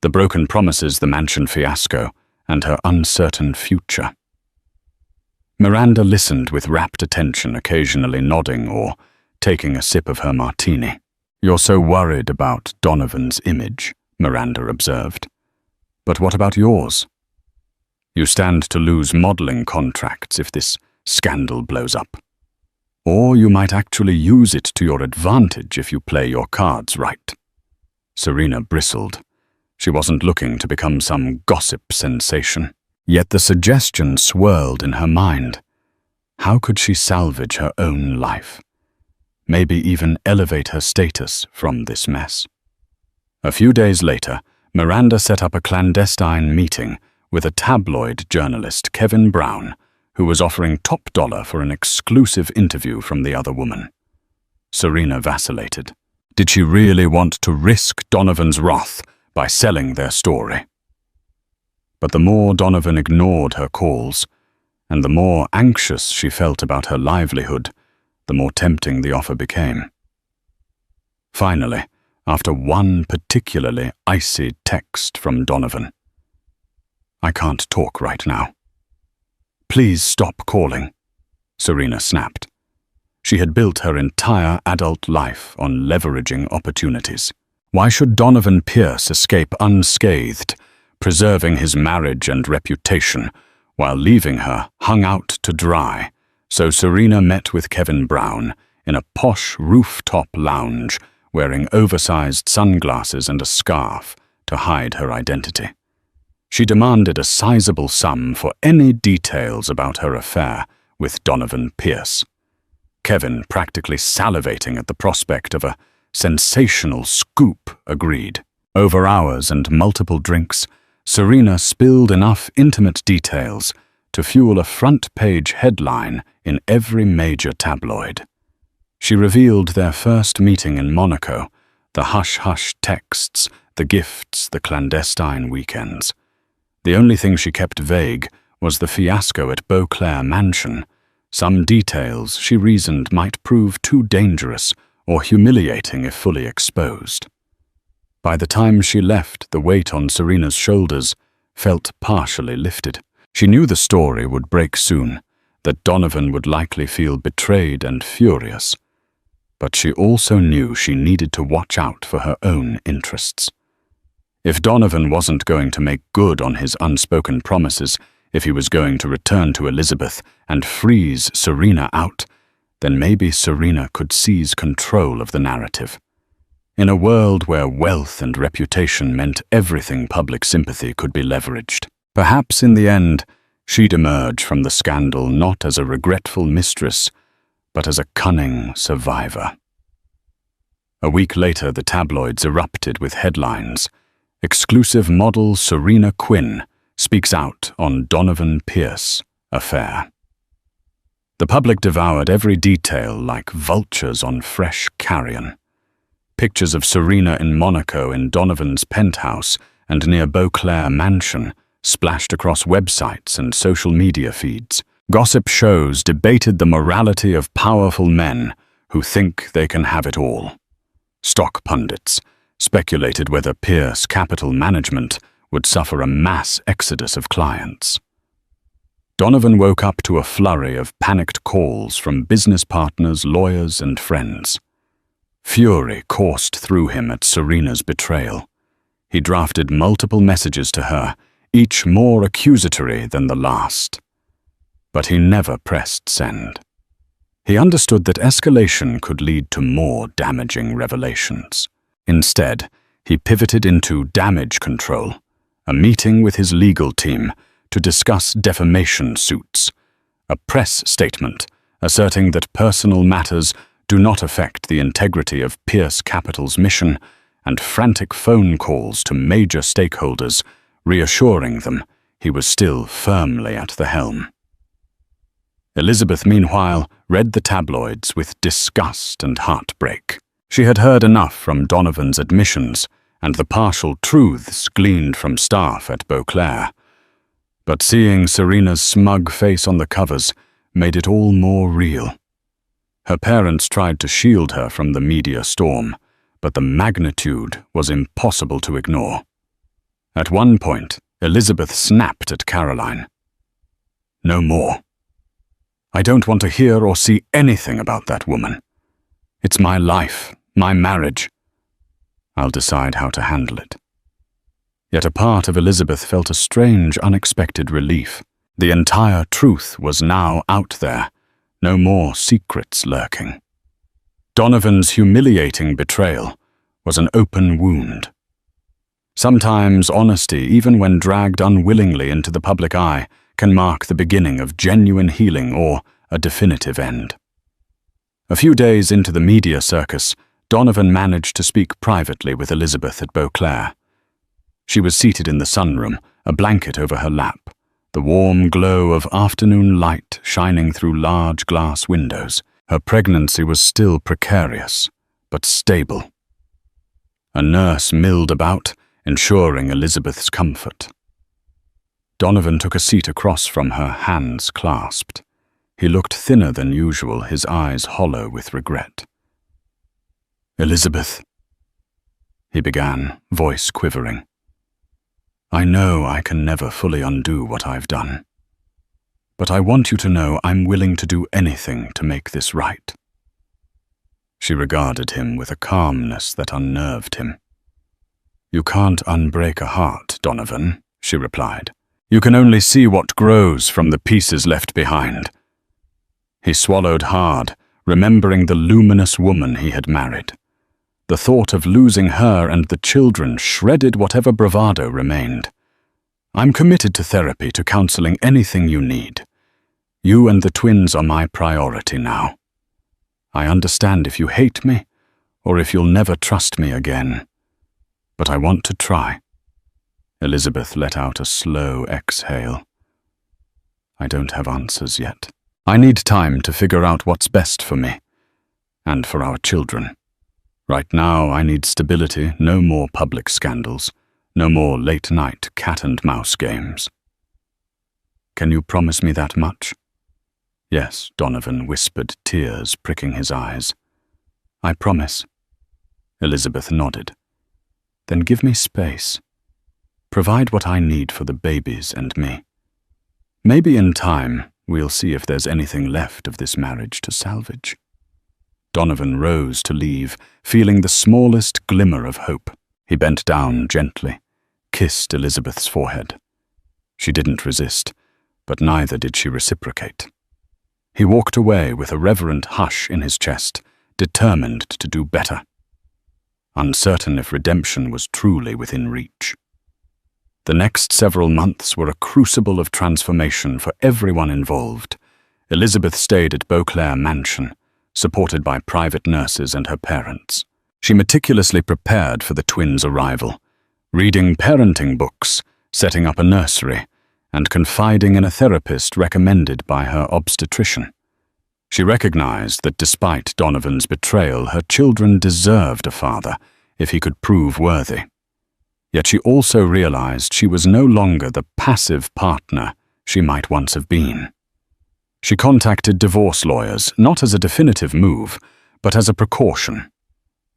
the broken promises, the mansion fiasco, and her uncertain future. Miranda listened with rapt attention, occasionally nodding or taking a sip of her martini. "You're so worried about Donovan's image," Miranda observed. "But what about yours? You stand to lose modeling contracts if this scandal blows up. Or you might actually use it to your advantage if you play your cards right." Serena bristled. She wasn't looking to become some gossip sensation. Yet the suggestion swirled in her mind. How could she salvage her own life? Maybe even elevate her status from this mess. A few days later, Miranda set up a clandestine meeting with a tabloid journalist, Kevin Brown, who was offering top dollar for an exclusive interview from the other woman. Serena vacillated. Did she really want to risk Donovan's wrath by selling their story? But the more Donovan ignored her calls, and the more anxious she felt about her livelihood, the more tempting the offer became. Finally, after one particularly icy text from Donovan, "I can't talk right now." "Please stop calling," Serena snapped. She had built her entire adult life on leveraging opportunities. Why should Donovan Pierce escape unscathed, preserving his marriage and reputation, while leaving her hung out to dry? So Serena met with Kevin Brown in a posh rooftop lounge, wearing oversized sunglasses and a scarf to hide her identity. She demanded a sizable sum for any details about her affair with Donovan Pierce. Kevin, practically salivating at the prospect of a sensational scoop, agreed. Over hours and multiple drinks, Serena spilled enough intimate details to fuel a front-page headline in every major tabloid. She revealed their first meeting in Monaco, the hush-hush texts, the gifts, the clandestine weekends. The only thing she kept vague was the fiasco at Beauclair Mansion. Some details, she reasoned, might prove too dangerous or humiliating if fully exposed. By the time she left, the weight on Serena's shoulders felt partially lifted. She knew the story would break soon, that Donovan would likely feel betrayed and furious. But she also knew she needed to watch out for her own interests. If Donovan wasn't going to make good on his unspoken promises, if he was going to return to Elizabeth and freeze Serena out, then maybe Serena could seize control of the narrative. In a world where wealth and reputation meant everything public sympathy could be leveraged, perhaps in the end, she'd emerge from the scandal not as a regretful mistress, but as a cunning survivor. A week later, the tabloids erupted with headlines. Exclusive model Serena Quinn speaks out on Donovan Pierce affair. The public devoured every detail like vultures on fresh carrion. Pictures of Serena in Monaco in Donovan's penthouse and near Beauclair Mansion splashed across websites and social media feeds. Gossip shows debated the morality of powerful men who think they can have it all. Stock pundits speculated whether Pierce Capital Management would suffer a mass exodus of clients. Donovan woke up to a flurry of panicked calls from business partners, lawyers, and friends. Fury coursed through him at Serena's betrayal. He drafted multiple messages to her, each more accusatory than the last. But he never pressed send. He understood that escalation could lead to more damaging revelations. Instead, he pivoted into damage control, a meeting with his legal team to discuss defamation suits, a press statement asserting that personal matters do not affect the integrity of Pierce Capital's mission, and frantic phone calls to major stakeholders reassuring them he was still firmly at the helm. Elizabeth, meanwhile, read the tabloids with disgust and heartbreak. She had heard enough from Donovan's admissions and the partial truths gleaned from staff at Beauclair. But seeing Serena's smug face on the covers made it all more real. Her parents tried to shield her from the media storm, but the magnitude was impossible to ignore. At one point, Elizabeth snapped at Caroline. "No more. I don't want to hear or see anything about that woman. It's my life, my marriage. I'll decide how to handle it." Yet a part of Elizabeth felt a strange, unexpected relief. The entire truth was now out there, no more secrets lurking. Donovan's humiliating betrayal was an open wound. Sometimes honesty, even when dragged unwillingly into the public eye, can mark the beginning of genuine healing or a definitive end. A few days into the media circus, Donovan managed to speak privately with Elizabeth at Beauclair. She was seated in the sunroom, a blanket over her lap, the warm glow of afternoon light shining through large glass windows. Her pregnancy was still precarious, but stable. A nurse milled about, ensuring Elizabeth's comfort. Donovan took a seat across from her, hands clasped. He looked thinner than usual, his eyes hollow with regret. "Elizabeth," he began, voice quivering. "I know I can never fully undo what I've done. But I want you to know I'm willing to do anything to make this right." She regarded him with a calmness that unnerved him. "You can't unbreak a heart, Donovan," she replied. "You can only see what grows from the pieces left behind." He swallowed hard, remembering the luminous woman he had married. The thought of losing her and the children shredded whatever bravado remained. "I'm committed to therapy, to counseling, anything you need. You and the twins are my priority now. I understand if you hate me, or if you'll never trust me again. But I want to try." Elizabeth let out a slow exhale. "I don't have answers yet. I need time to figure out what's best for me, and for our children. Right now, I need stability, no more public scandals, no more late-night cat-and-mouse games." "Can you promise me that much?" "Yes," Donovan whispered, tears pricking his eyes. "I promise." Elizabeth nodded. "Then give me space. Provide what I need for the babies and me. Maybe in time, we'll see if there's anything left of this marriage to salvage." Donovan rose to leave, feeling the smallest glimmer of hope. He bent down gently, kissed Elizabeth's forehead. She didn't resist, but neither did she reciprocate. He walked away with a reverent hush in his chest, determined to do better, uncertain if redemption was truly within reach. The next several months were a crucible of transformation for everyone involved. Elizabeth stayed at Beauclair Mansion, supported by private nurses and her parents. She meticulously prepared for the twins' arrival, reading parenting books, setting up a nursery, and confiding in a therapist recommended by her obstetrician. She recognized that despite Donovan's betrayal, her children deserved a father if he could prove worthy. Yet she also realized she was no longer the passive partner she might once have been. She contacted divorce lawyers, not as a definitive move, but as a precaution.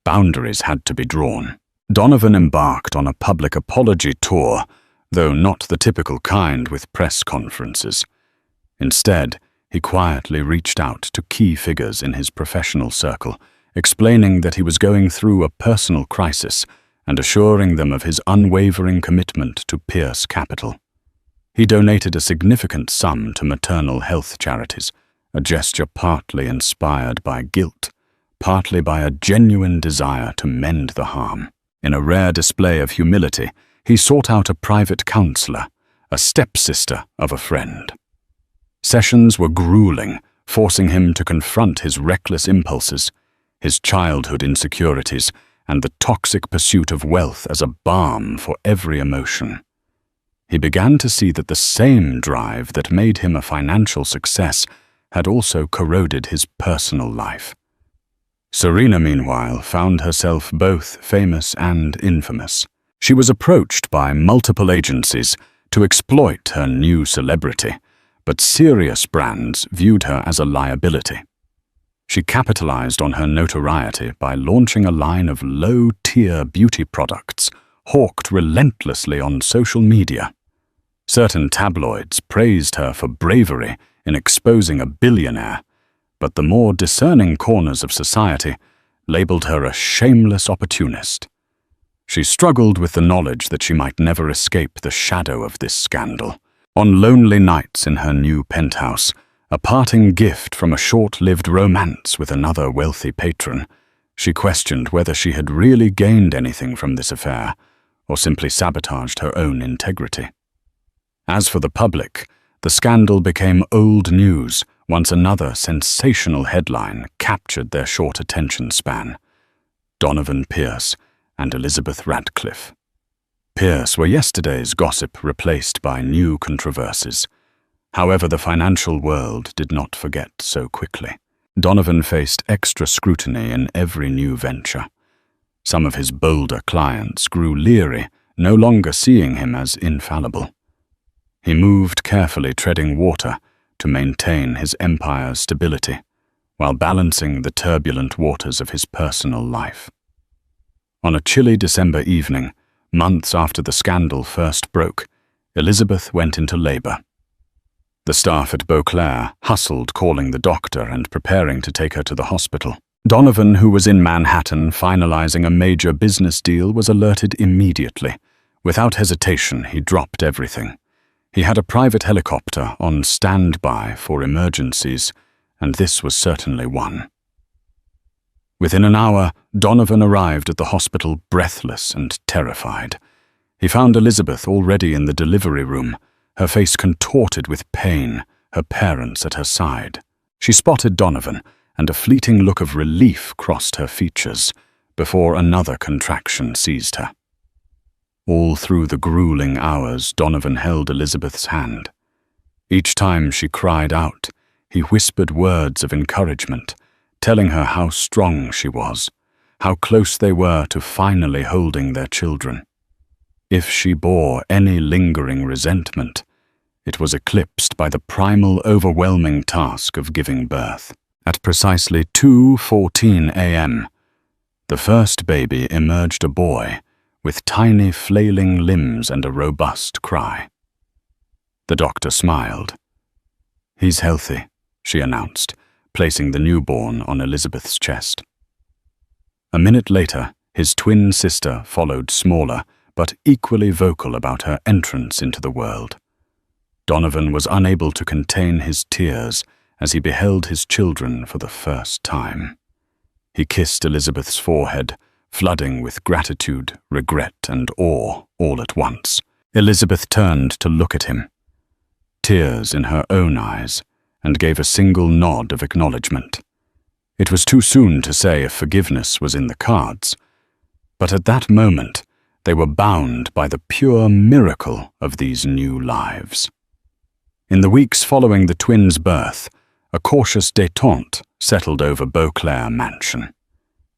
Boundaries had to be drawn. Donovan embarked on a public apology tour, though not the typical kind with press conferences. Instead, he quietly reached out to key figures in his professional circle, explaining that he was going through a personal crisis and assuring them of his unwavering commitment to Pierce Capital. He donated a significant sum to maternal health charities, a gesture partly inspired by guilt, partly by a genuine desire to mend the harm. In a rare display of humility, he sought out a private counselor, a stepsister of a friend. Sessions were grueling, forcing him to confront his reckless impulses, his childhood insecurities, and the toxic pursuit of wealth as a balm for every emotion. He began to see that the same drive that made him a financial success had also corroded his personal life. Serena, meanwhile, found herself both famous and infamous. She was approached by multiple agencies to exploit her new celebrity, but serious brands viewed her as a liability. She capitalized on her notoriety by launching a line of low-tier beauty products, hawked relentlessly on social media. Certain tabloids praised her for bravery in exposing a billionaire, but the more discerning corners of society labeled her a shameless opportunist. She struggled with the knowledge that she might never escape the shadow of this scandal. On lonely nights in her new penthouse, a parting gift from a short-lived romance with another wealthy patron, she questioned whether she had really gained anything from this affair, or simply sabotaged her own integrity. As for the public, the scandal became old news once another sensational headline captured their short attention span: Donovan Pierce and Elizabeth Radcliffe. Pierce were yesterday's gossip replaced by new controversies. However, the financial world did not forget so quickly. Donovan faced extra scrutiny in every new venture. Some of his bolder clients grew leery, no longer seeing him as infallible. He moved carefully, treading water to maintain his empire's stability, while balancing the turbulent waters of his personal life. On a chilly December evening, months after the scandal first broke, Elizabeth went into labor. The staff at Beauclair hustled, calling the doctor and preparing to take her to the hospital. Donovan, who was in Manhattan finalizing a major business deal, was alerted immediately. Without hesitation, he dropped everything. He had a private helicopter on standby for emergencies, and this was certainly one. Within an hour, Donovan arrived at the hospital breathless and terrified. He found Elizabeth already in the delivery room, her face contorted with pain, her parents at her side. She spotted Donovan, and a fleeting look of relief crossed her features before another contraction seized her. All through the grueling hours, Donovan held Elizabeth's hand. Each time she cried out, he whispered words of encouragement, telling her how strong she was, how close they were to finally holding their children. If she bore any lingering resentment, it was eclipsed by the primal, overwhelming task of giving birth. At precisely 2:14 a.m., the first baby emerged a boy, with tiny flailing limbs and a robust cry. The doctor smiled. "He's healthy," she announced, placing the newborn on Elizabeth's chest. A minute later, his twin sister followed, smaller, but equally vocal about her entrance into the world. Donovan was unable to contain his tears as he beheld his children for the first time. He kissed Elizabeth's forehead, flooding with gratitude, regret, and awe all at once. Elizabeth turned to look at him, tears in her own eyes, and gave a single nod of acknowledgement. It was too soon to say if forgiveness was in the cards, but at that moment they were bound by the pure miracle of these new lives. In the weeks following the twins' birth, a cautious détente settled over Beauclair Mansion.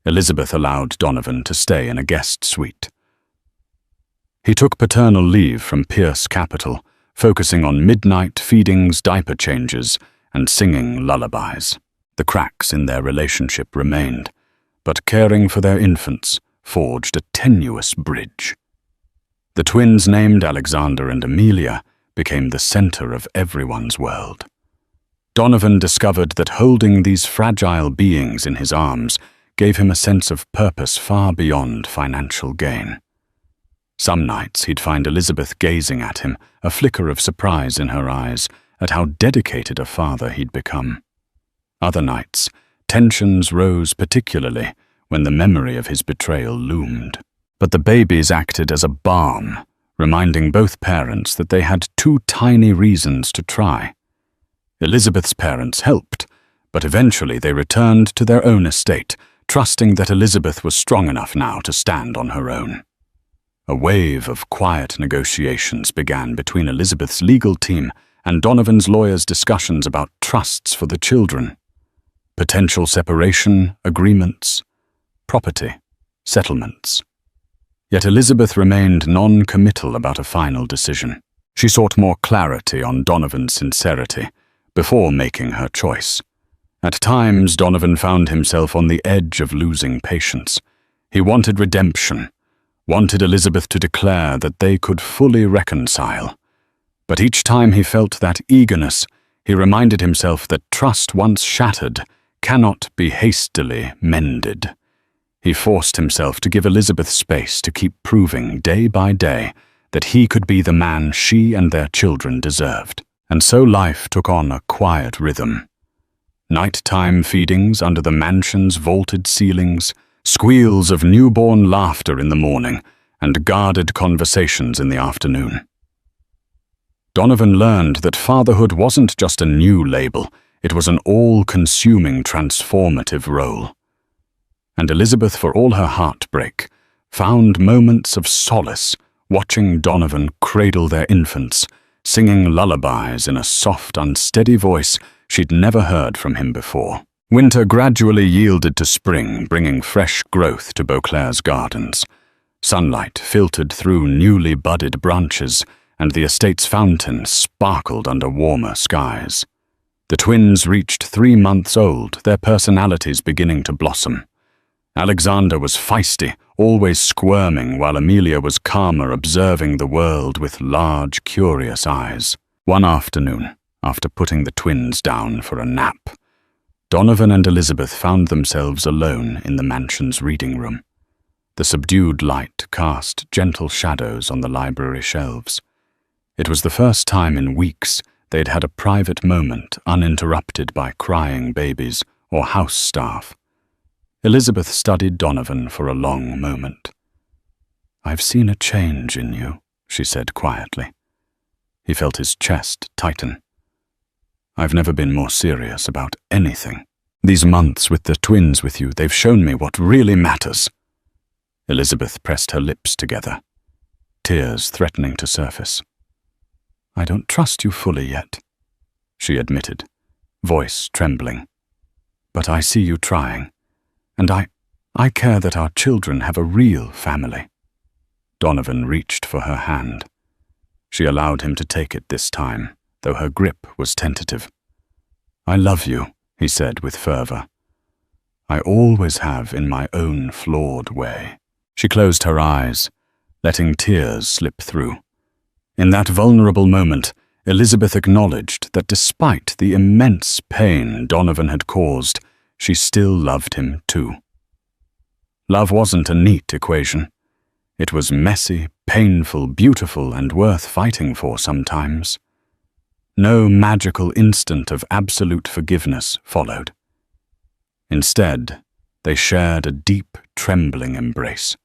Elizabeth allowed Donovan to stay in a guest suite. He took paternal leave from Pierce Capital, focusing on midnight feedings, diaper changes, and singing lullabies. The cracks in their relationship remained, but caring for their infants forged a tenuous bridge. The twins, named Alexander and Amelia, became the center of everyone's world. Donovan discovered that holding these fragile beings in his arms gave him a sense of purpose far beyond financial gain. Some nights he'd find Elizabeth gazing at him, a flicker of surprise in her eyes at how dedicated a father he'd become. Other nights, tensions rose particularly when the memory of his betrayal loomed. But the babies acted as a balm, reminding both parents that they had two tiny reasons to try. Elizabeth's parents helped, but eventually they returned to their own estate, trusting that Elizabeth was strong enough now to stand on her own. A wave of quiet negotiations began between Elizabeth's legal team and Donovan's lawyers' discussions about trusts for the children, potential separation agreements, property, settlements. Yet Elizabeth remained non-committal about a final decision. She sought more clarity on Donovan's sincerity before making her choice. At times, Donovan found himself on the edge of losing patience. He wanted redemption, wanted Elizabeth to declare that they could fully reconcile. But each time he felt that eagerness, he reminded himself that trust once shattered cannot be hastily mended. He forced himself to give Elizabeth space to keep proving day by day that he could be the man she and their children deserved. And so life took on a quiet rhythm. Nighttime feedings under the mansion's vaulted ceilings, squeals of newborn laughter in the morning, and guarded conversations in the afternoon. Donovan learned that fatherhood wasn't just a new label, it was an all-consuming transformative role. And Elizabeth, for all her heartbreak, found moments of solace watching Donovan cradle their infants, singing lullabies in a soft, unsteady voice she'd never heard from him before. Winter gradually yielded to spring, bringing fresh growth to Beauclair's gardens. Sunlight filtered through newly budded branches, and the estate's fountain sparkled under warmer skies. The twins reached 3 months old, their personalities beginning to blossom. Alexander was feisty, always squirming, while Amelia was calmer, observing the world with large, curious eyes. One afternoon, after putting the twins down for a nap, Donovan and Elizabeth found themselves alone in the mansion's reading room. The subdued light cast gentle shadows on the library shelves. It was the first time in weeks they'd had a private moment uninterrupted by crying babies or house staff. Elizabeth studied Donovan for a long moment. "I've seen a change in you," she said quietly. He felt his chest tighten. "I've never been more serious about anything. These months with the twins with you, they've shown me what really matters." Elizabeth pressed her lips together, tears threatening to surface. "I don't trust you fully yet," she admitted, voice trembling. "But I see you trying. And I care that our children have a real family." Donovan reached for her hand. She allowed him to take it this time, though her grip was tentative. "I love you," he said with fervor. "I always have in my own flawed way." She closed her eyes, letting tears slip through. In that vulnerable moment, Elizabeth acknowledged that despite the immense pain Donovan had caused, she still loved him too. Love wasn't a neat equation. It was messy, painful, beautiful, and worth fighting for sometimes. No magical instant of absolute forgiveness followed. Instead, they shared a deep, trembling embrace.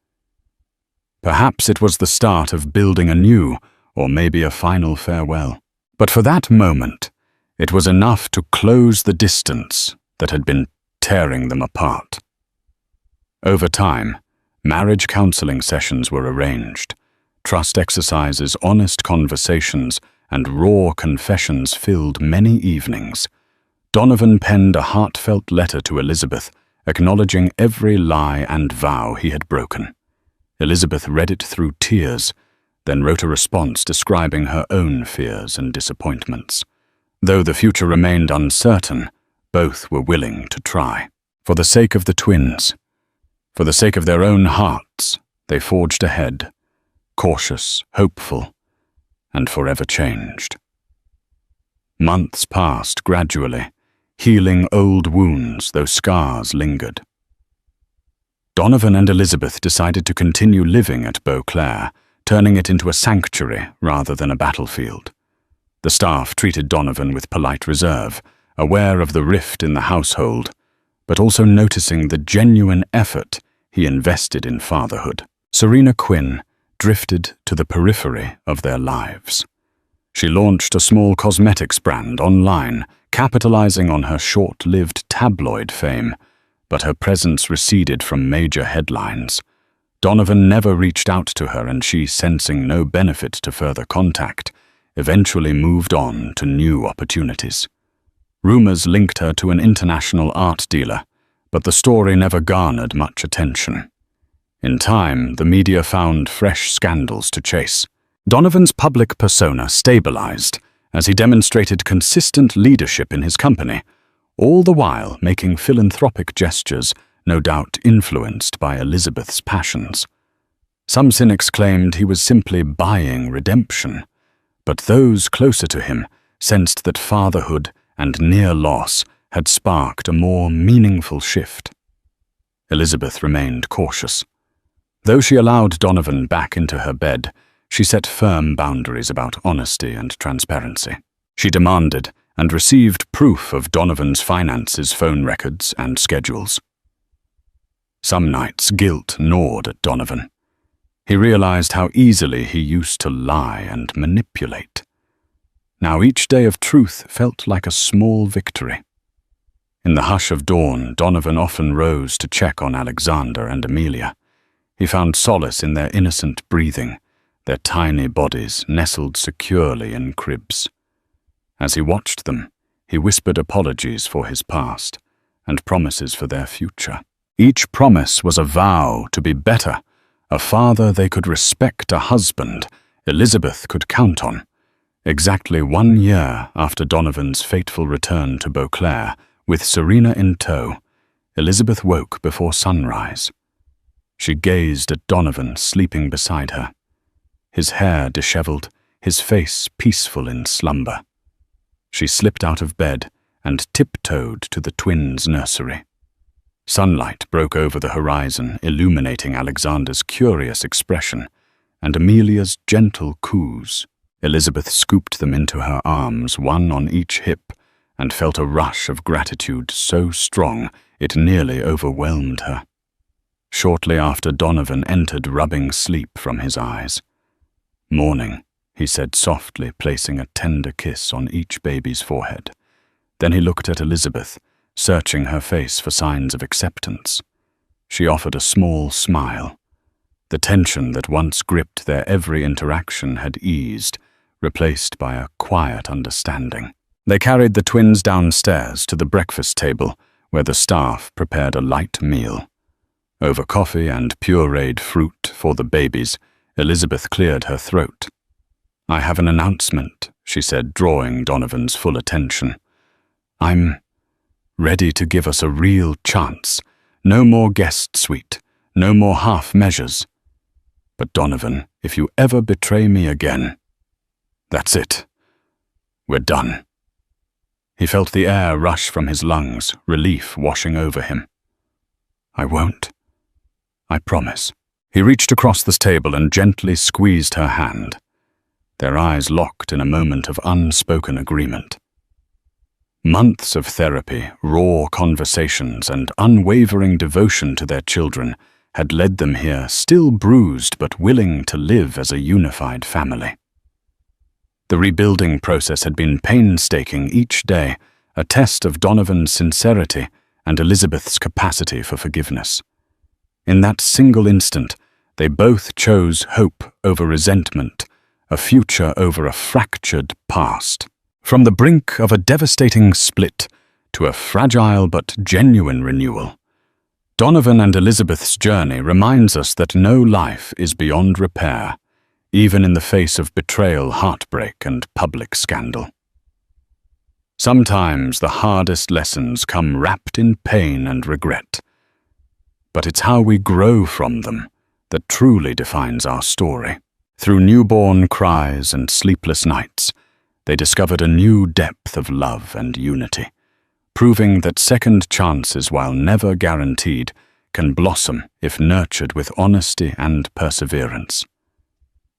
Perhaps it was the start of building anew, or maybe a final farewell. But for that moment, it was enough to close the distance that had been tearing them apart. Over time, marriage counseling sessions were arranged. Trust exercises, honest conversations, and raw confessions filled many evenings. Donovan penned a heartfelt letter to Elizabeth, acknowledging every lie and vow he had broken. Elizabeth read it through tears, then wrote a response describing her own fears and disappointments. Though the future remained uncertain, both were willing to try. For the sake of the twins, for the sake of their own hearts, they forged ahead, cautious, hopeful, and forever changed. Months passed gradually, healing old wounds, though scars lingered. Donovan and Elizabeth decided to continue living at Beauclair, turning it into a sanctuary rather than a battlefield. The staff treated Donovan with polite reserve, aware of the rift in the household, but also noticing the genuine effort he invested in fatherhood. Serena Quinn drifted to the periphery of their lives. She launched a small cosmetics brand online, capitalizing on her short-lived tabloid fame, but her presence receded from major headlines. Donovan never reached out to her, and she, sensing no benefit to further contact, eventually moved on to new opportunities. Rumors linked her to an international art dealer, but the story never garnered much attention. In time, the media found fresh scandals to chase. Donovan's public persona stabilized as he demonstrated consistent leadership in his company, all the while making philanthropic gestures, no doubt influenced by Elizabeth's passions. Some cynics claimed he was simply buying redemption, but those closer to him sensed that fatherhood and near loss had sparked a more meaningful shift. Elizabeth remained cautious. Though she allowed Donovan back into her bed, she set firm boundaries about honesty and transparency. She demanded and received proof of Donovan's finances, phone records, and schedules. Some nights guilt gnawed at Donovan. He realized how easily he used to lie and manipulate. Now each day of truth felt like a small victory. In the hush of dawn, Donovan often rose to check on Alexander and Amelia. He found solace in their innocent breathing, their tiny bodies nestled securely in cribs. As he watched them, he whispered apologies for his past and promises for their future. Each promise was a vow to be better, a father they could respect, a husband Elizabeth could count on. Exactly 1 year after Donovan's fateful return to Beauclair, with Serena in tow, Elizabeth woke before sunrise. She gazed at Donovan sleeping beside her, his hair disheveled, his face peaceful in slumber. She slipped out of bed and tiptoed to the twins' nursery. Sunlight broke over the horizon, illuminating Alexander's curious expression and Amelia's gentle coos. Elizabeth scooped them into her arms, one on each hip, and felt a rush of gratitude so strong it nearly overwhelmed her. Shortly after, Donovan entered, rubbing sleep from his eyes. "Morning," he said softly, placing a tender kiss on each baby's forehead. Then he looked at Elizabeth, searching her face for signs of acceptance. She offered a small smile. The tension that once gripped their every interaction had eased, replaced by a quiet understanding. They carried the twins downstairs to the breakfast table, where the staff prepared a light meal. Over coffee and pureed fruit for the babies, Elizabeth cleared her throat. "I have an announcement," she said, drawing Donovan's full attention. "I'm ready to give us a real chance. No more guest suite, no more half measures. But Donovan, if you ever betray me again, that's it. We're done." He felt the air rush from his lungs, relief washing over him. "I won't. I promise." He reached across the table and gently squeezed her hand. Their eyes locked in a moment of unspoken agreement. Months of therapy, raw conversations, and unwavering devotion to their children had led them here, still bruised but willing to live as a unified family. The rebuilding process had been painstaking each day, a test of Donovan's sincerity and Elizabeth's capacity for forgiveness. In that single instant, they both chose hope over resentment, a future over a fractured past. From the brink of a devastating split to a fragile but genuine renewal, Donovan and Elizabeth's journey reminds us that no life is beyond repair, even in the face of betrayal, heartbreak, and public scandal. Sometimes the hardest lessons come wrapped in pain and regret, but it's how we grow from them that truly defines our story. Through newborn cries and sleepless nights, they discovered a new depth of love and unity, proving that second chances, while never guaranteed, can blossom if nurtured with honesty and perseverance.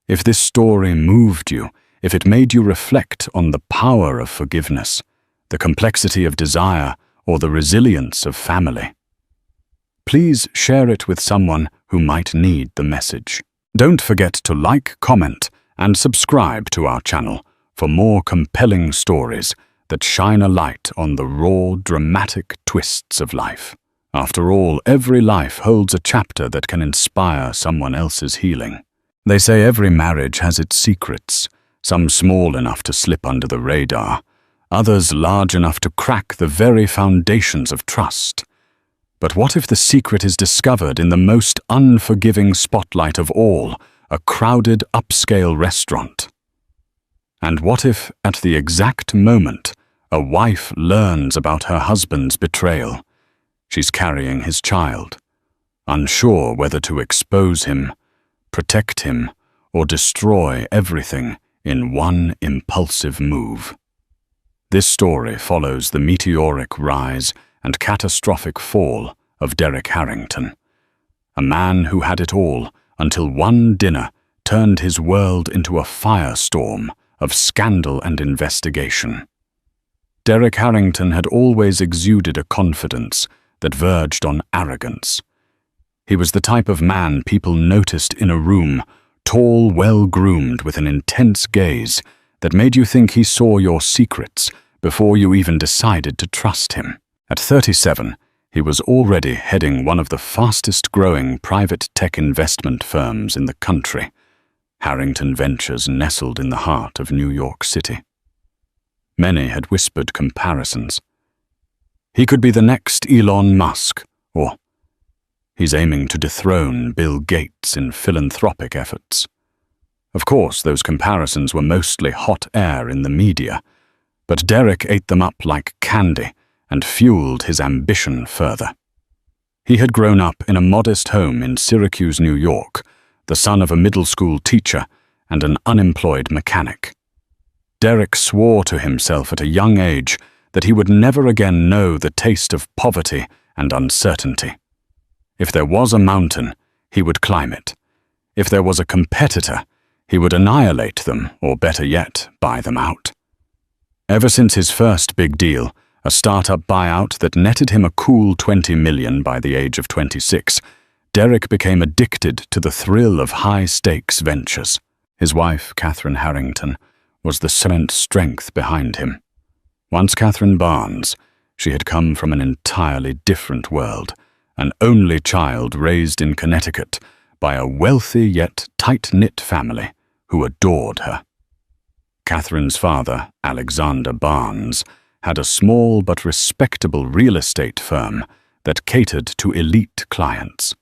If this story moved you, if it made you reflect on the power of forgiveness, the complexity of desire, or the resilience of family, please share it with someone who might need the message. Don't forget to like, comment, and subscribe to our channel for more compelling stories that shine a light on the raw, dramatic twists of life. After all, every life holds a chapter that can inspire someone else's healing. They say every marriage has its secrets, some small enough to slip under the radar, others large enough to crack the very foundations of trust. But what if the secret is discovered in the most unforgiving spotlight of all, a crowded upscale restaurant? And what if, at the exact moment, a wife learns about her husband's betrayal? She's carrying his child, unsure whether to expose him, protect him, or destroy everything in one impulsive move. This story follows the meteoric rise and catastrophic fall of Derek Harrington, a man who had it all until one dinner turned his world into a firestorm of scandal and investigation. Derek Harrington had always exuded a confidence that verged on arrogance. He was the type of man people noticed in a room, tall, well-groomed, with an intense gaze that made you think he saw your secrets before you even decided to trust him. At 37, he was already heading one of the fastest-growing private tech investment firms in the country. Harrington Ventures nestled in the heart of New York City. Many had whispered comparisons. He could be the next Elon Musk, or he's aiming to dethrone Bill Gates in philanthropic efforts. Of course, those comparisons were mostly hot air in the media, but Derek ate them up like candy and fueled his ambition further. He had grown up in a modest home in Syracuse, New York, the son of a middle school teacher and an unemployed mechanic. Derek swore to himself at a young age that he would never again know the taste of poverty and uncertainty. If there was a mountain, he would climb it. If there was a competitor, he would annihilate them, or better yet, buy them out. Ever since his first big deal, a startup buyout that netted him a cool $20 million by the age of 26, Derek became addicted to the thrill of high-stakes ventures. His wife, Catherine Harrington, was the silent strength behind him. Once Catherine Barnes, she had come from an entirely different world, an only child raised in Connecticut by a wealthy yet tight-knit family who adored her. Catherine's father, Alexander Barnes, had a small but respectable real estate firm that catered to elite clients.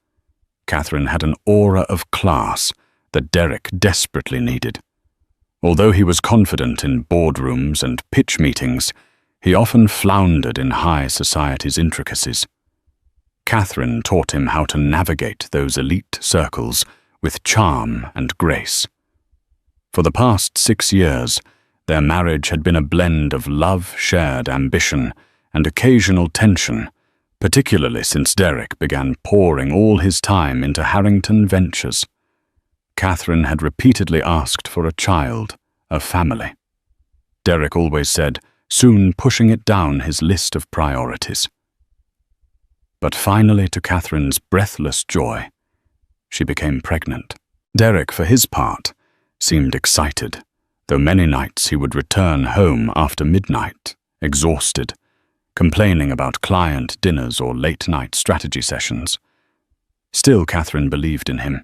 Catherine had an aura of class that Derek desperately needed. Although he was confident in boardrooms and pitch meetings, he often floundered in high society's intricacies. Catherine taught him how to navigate those elite circles with charm and grace. For the past 6 years, their marriage had been a blend of love-shared ambition and occasional tension, particularly since Derek began pouring all his time into Harrington Ventures. Catherine had repeatedly asked for a child, a family. Derek always said, soon pushing it down his list of priorities. But finally, to Catherine's breathless joy, she became pregnant. Derek, for his part, seemed excited, though many nights he would return home after midnight, exhausted, complaining about client dinners or late-night strategy sessions. Still, Catherine believed in him.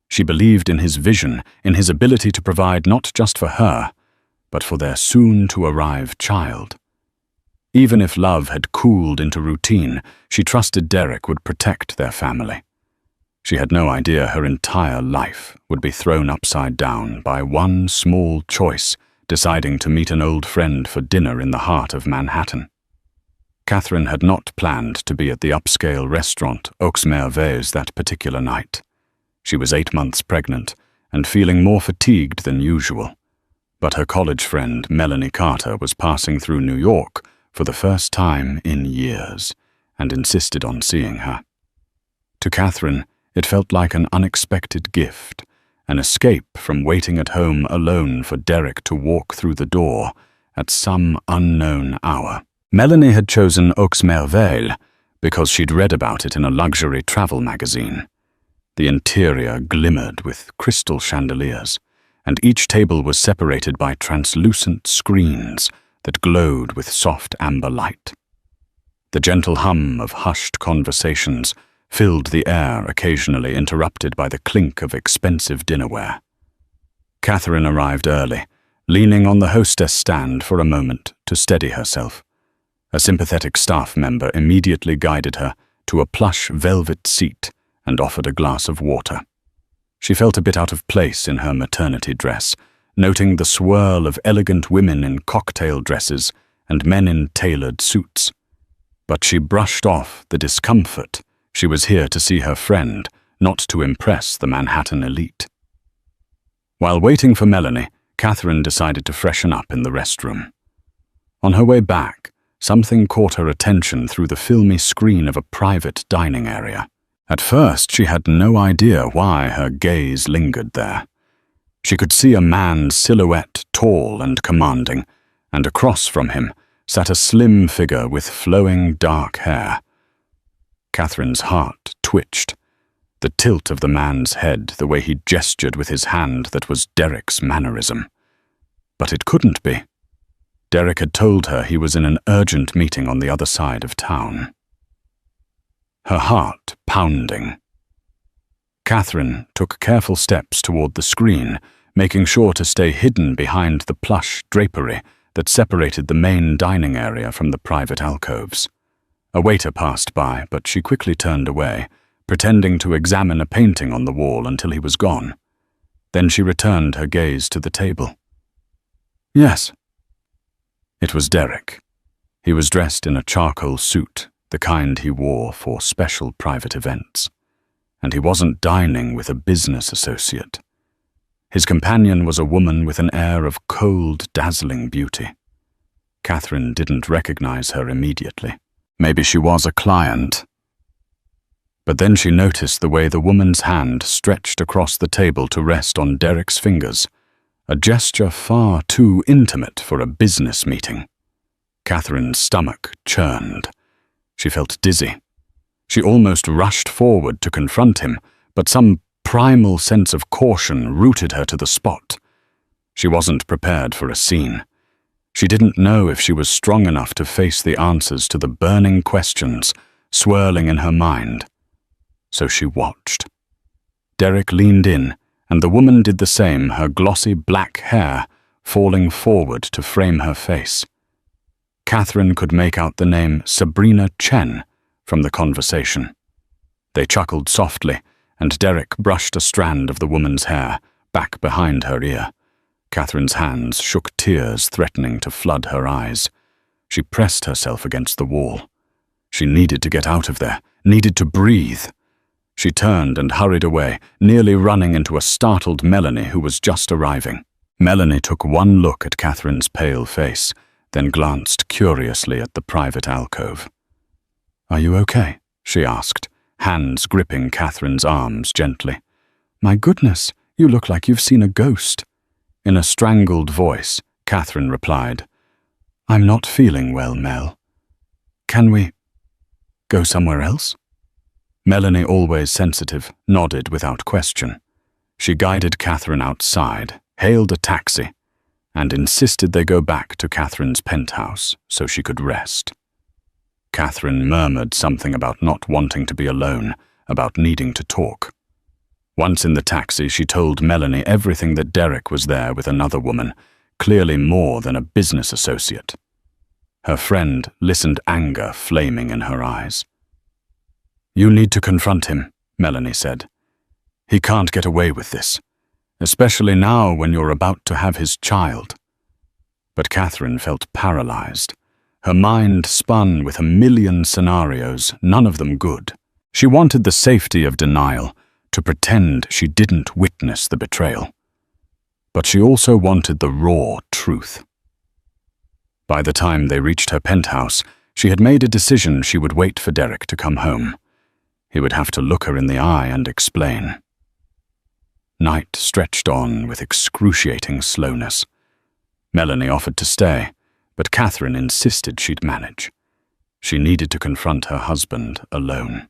She believed in his vision, in his ability to provide not just for her, but for their soon-to-arrive child. Even if love had cooled into routine, she trusted Derek would protect their family. She had no idea her entire life would be thrown upside down by one small choice, deciding to meet an old friend for dinner in the heart of Manhattan. Catherine had not planned to be at the upscale restaurant Aux Merveilles that particular night. She was 8 months pregnant and feeling more fatigued than usual. But her college friend, Melanie Carter, was passing through New York for the first time in years and insisted on seeing her. To Catherine, it felt like an unexpected gift, an escape from waiting at home alone for Derek to walk through the door at some unknown hour. Melanie had chosen Aux Merveilles because she'd read about it in a luxury travel magazine. The interior glimmered with crystal chandeliers, and each table was separated by translucent screens that glowed with soft amber light. The gentle hum of hushed conversations filled the air, occasionally interrupted by the clink of expensive dinnerware. Catherine arrived early, leaning on the hostess stand for a moment to steady herself. A sympathetic staff member immediately guided her to a plush velvet seat and offered a glass of water. She felt a bit out of place in her maternity dress, noting the swirl of elegant women in cocktail dresses and men in tailored suits. But she brushed off the discomfort. She was here to see her friend, not to impress the Manhattan elite. While waiting for Melanie, Catherine decided to freshen up in the restroom. On her way back, something caught her attention through the filmy screen of a private dining area. At first, she had no idea why her gaze lingered there. She could see a man's silhouette, tall and commanding, and across from him sat a slim figure with flowing dark hair. Catherine's heart twitched, The tilt of the man's head, the way he gestured with his hand, that was Derek's mannerism. But it couldn't be. Derek had told her he was in an urgent meeting on the other side of town. Her heart pounding. Catherine took careful steps toward the screen, making sure to stay hidden behind the plush drapery that separated the main dining area from the private alcoves. A waiter passed by, but she quickly turned away, pretending to examine a painting on the wall until he was gone. Then she returned her gaze to the table. Yes. It was Derek. He was dressed in a charcoal suit, the kind he wore for special private events. And he wasn't dining with a business associate. His companion was a woman with an air of cold, dazzling beauty. Catherine didn't recognize her immediately. Maybe she was a client. But then she noticed the way the woman's hand stretched across the table to rest on Derek's fingers, a gesture far too intimate for a business meeting. Catherine's stomach churned. She felt dizzy. She almost rushed forward to confront him, but some primal sense of caution rooted her to the spot. She wasn't prepared for a scene. She didn't know if she was strong enough to face the answers to the burning questions swirling in her mind. So she watched. Derek leaned in, and the woman did the same, her glossy black hair falling forward to frame her face. Catherine could make out the name Sabrina Chen from the conversation. They chuckled softly, and Derek brushed a strand of the woman's hair back behind her ear. Catherine's hands shook, tears threatening to flood her eyes. She pressed herself against the wall. She needed to get out of there, needed to breathe. She turned and hurried away, nearly running into a startled Melanie who was just arriving. Melanie took one look at Catherine's pale face, then glanced curiously at the private alcove. "Are you okay?" she asked, hands gripping Catherine's arms gently. "My goodness, you look like you've seen a ghost." In a strangled voice, Catherine replied, "I'm not feeling well, Mel. Can we go somewhere else?" Melanie, always sensitive, nodded without question. She guided Catherine outside, hailed a taxi, and insisted they go back to Catherine's penthouse so she could rest. Catherine murmured something about not wanting to be alone, about needing to talk. Once in the taxi, she told Melanie everything, that Derek was there with another woman, clearly more than a business associate. Her friend listened, anger flaming in her eyes. "You need to confront him," Melanie said. "He can't get away with this, especially now when you're about to have his child." But Catherine felt paralyzed. Her mind spun with a million scenarios, none of them good. She wanted the safety of denial, to pretend she didn't witness the betrayal. But she also wanted the raw truth. By the time they reached her penthouse, she had made a decision she would wait for Derek to come home. He would have to look her in the eye and explain. Night stretched on with excruciating slowness. Melanie offered to stay, but Catherine insisted she'd manage. She needed to confront her husband alone.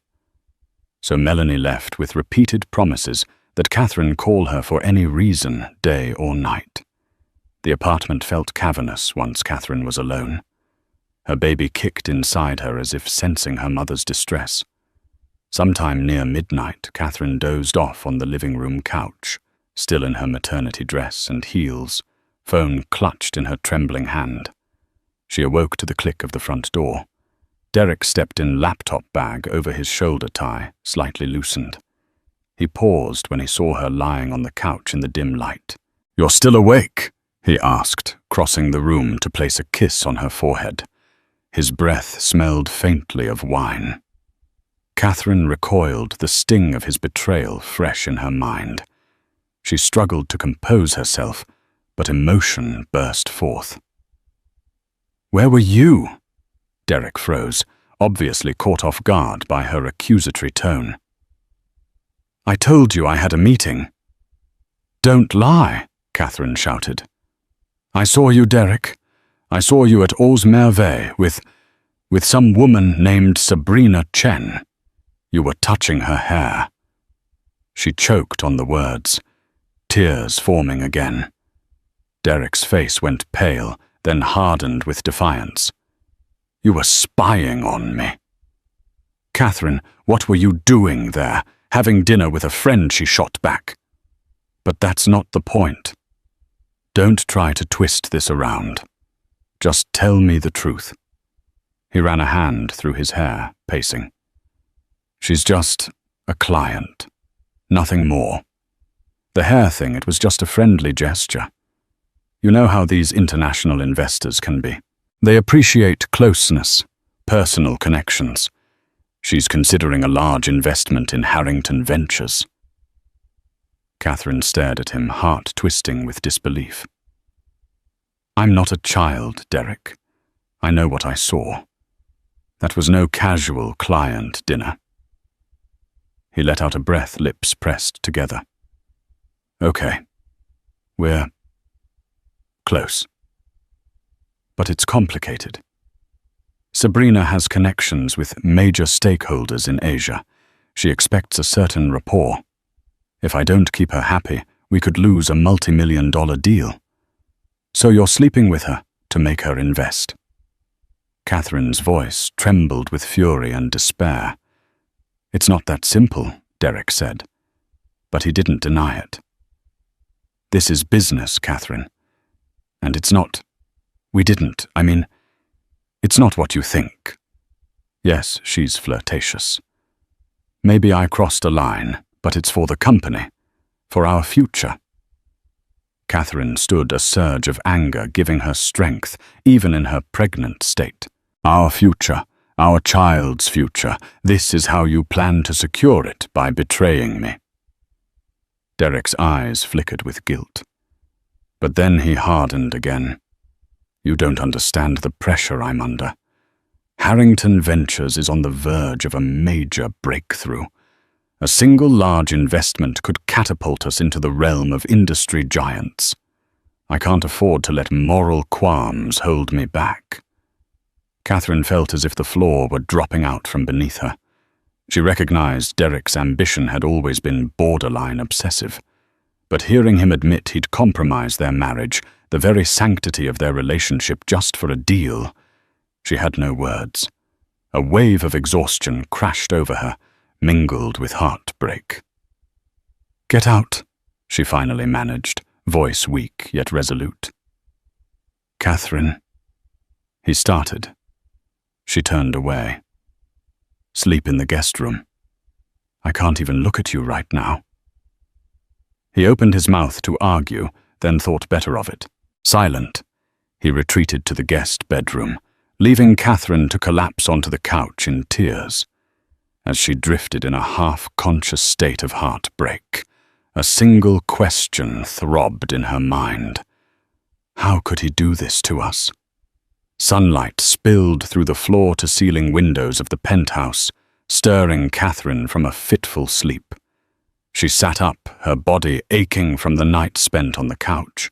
So Melanie left with repeated promises that Catherine call her for any reason, day or night. The apartment felt cavernous once Catherine was alone. Her baby kicked inside her as if sensing her mother's distress. Sometime near midnight, Catherine dozed off on the living room couch, still in her maternity dress and heels, phone clutched in her trembling hand. She awoke to the click of the front door. Derek stepped in laptop bag over his shoulder tie, slightly loosened. He paused when he saw her lying on the couch in the dim light. "You're still awake?" he asked, crossing the room to place a kiss on her forehead. His breath smelled faintly of wine. Catherine recoiled, the sting of his betrayal fresh in her mind. She struggled to compose herself, but emotion burst forth. "Where were you?" Derek froze, obviously caught off guard by her accusatory tone. "I told you I had a meeting." "Don't lie," Catherine shouted. "I saw you, Derek. I saw you at Aux Merveilles with some woman named Sabrina Chen. You were touching her hair." She choked on the words, tears forming again. Derek's face went pale, then hardened with defiance. You were spying on me. Catherine, what were you doing there? Having dinner with a friend, she shot back. But that's not the point. Don't try to twist this around. Just tell me the truth. He ran a hand through his hair, pacing. She's just a client. Nothing more. The hair thing, it was just a friendly gesture. You know how these international investors can be. They appreciate closeness, personal connections. She's considering a large investment in Harrington Ventures. Catherine stared at him, heart twisting with disbelief. I'm not a child, Derek. I know what I saw. That was no casual client dinner. He let out a breath, lips pressed together. Okay. We're close. But it's complicated. Sabrina has connections with major stakeholders in Asia. She expects a certain rapport. If I don't keep her happy, we could lose a multi-million-dollar deal. So you're sleeping with her to make her invest. Catherine's voice trembled with fury and despair. It's not that simple, Derek said. But he didn't deny it. This is business, Catherine. And it's not... It's not what you think. Yes, she's flirtatious. Maybe I crossed a line, but it's for the company, for our future. Catherine stood, a surge of anger giving her strength, even in her pregnant state. Our future, our child's future, this is how you plan to secure it, by betraying me. Derek's eyes flickered with guilt. But then he hardened again. You don't understand the pressure I'm under. Harrington Ventures is on the verge of a major breakthrough. A single large investment could catapult us into the realm of industry giants. I can't afford to let moral qualms hold me back. Catherine felt as if the floor were dropping out from beneath her. She recognized Derek's ambition had always been borderline obsessive. But hearing him admit he'd compromised their marriage, the very sanctity of their relationship just for a deal, she had no words. A wave of exhaustion crashed over her, mingled with heartbreak. Get out, she finally managed, voice weak yet resolute. Catherine. He started. She turned away. Sleep in the guest room. I can't even look at you right now. He opened his mouth to argue, then thought better of it. Silent, he retreated to the guest bedroom, leaving Catherine to collapse onto the couch in tears. As she drifted in a half-conscious state of heartbreak, a single question throbbed in her mind. How could he do this to us? Sunlight spilled through the floor-to-ceiling windows of the penthouse, stirring Catherine from a fitful sleep. She sat up, her body aching from the night spent on the couch.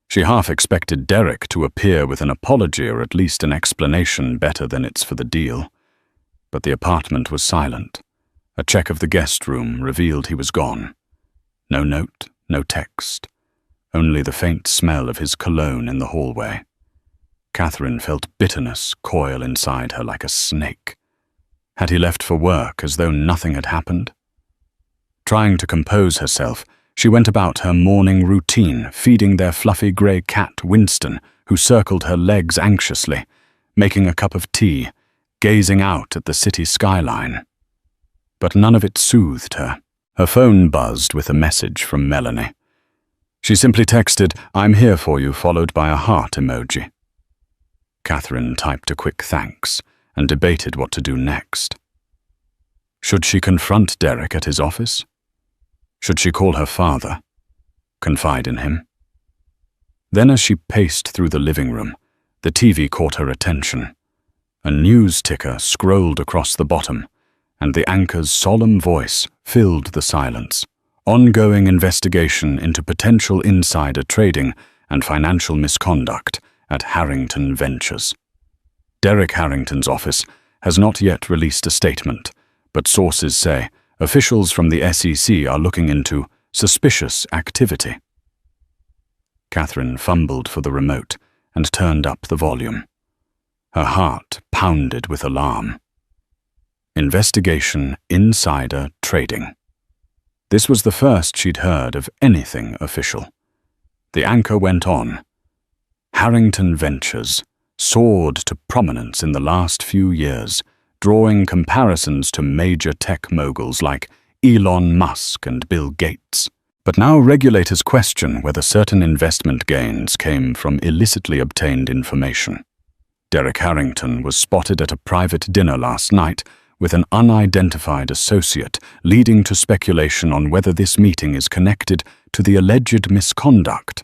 She half expected Derek to appear with an apology or at least an explanation better than it's for the deal. But the apartment was silent. A check of the guest room revealed he was gone. No note, no text. Only the faint smell of his cologne in the hallway. Catherine felt bitterness coil inside her like a snake. Had he left for work as though nothing had happened? Trying to compose herself, she went about her morning routine, feeding their fluffy grey cat Winston, who circled her legs anxiously, making a cup of tea, gazing out at the city skyline. But none of it soothed her. Her phone buzzed with a message from Melanie. She simply texted, "I'm here for you," followed by a heart emoji. Catherine typed a quick thanks and debated what to do next. Should she confront Derek at his office? Should she call her father? Confide in him? Then as she paced through the living room, the TV caught her attention. A news ticker scrolled across the bottom, and the anchor's solemn voice filled the silence. Ongoing investigation into potential insider trading and financial misconduct at Harrington Ventures. Derek Harrington's office has not yet released a statement, but sources say Officials from the SEC are looking into suspicious activity. Catherine fumbled for the remote and turned up the volume. Her heart pounded with alarm. Investigation insider trading. This was the first she'd heard of anything official. The anchor went on. Harrington Ventures soared to prominence in the last few years, drawing comparisons to major tech moguls like Elon Musk and Bill Gates. But now regulators question whether certain investment gains came from illicitly obtained information. Derek Harrington was spotted at a private dinner last night with an unidentified associate, leading to speculation on whether this meeting is connected to the alleged misconduct.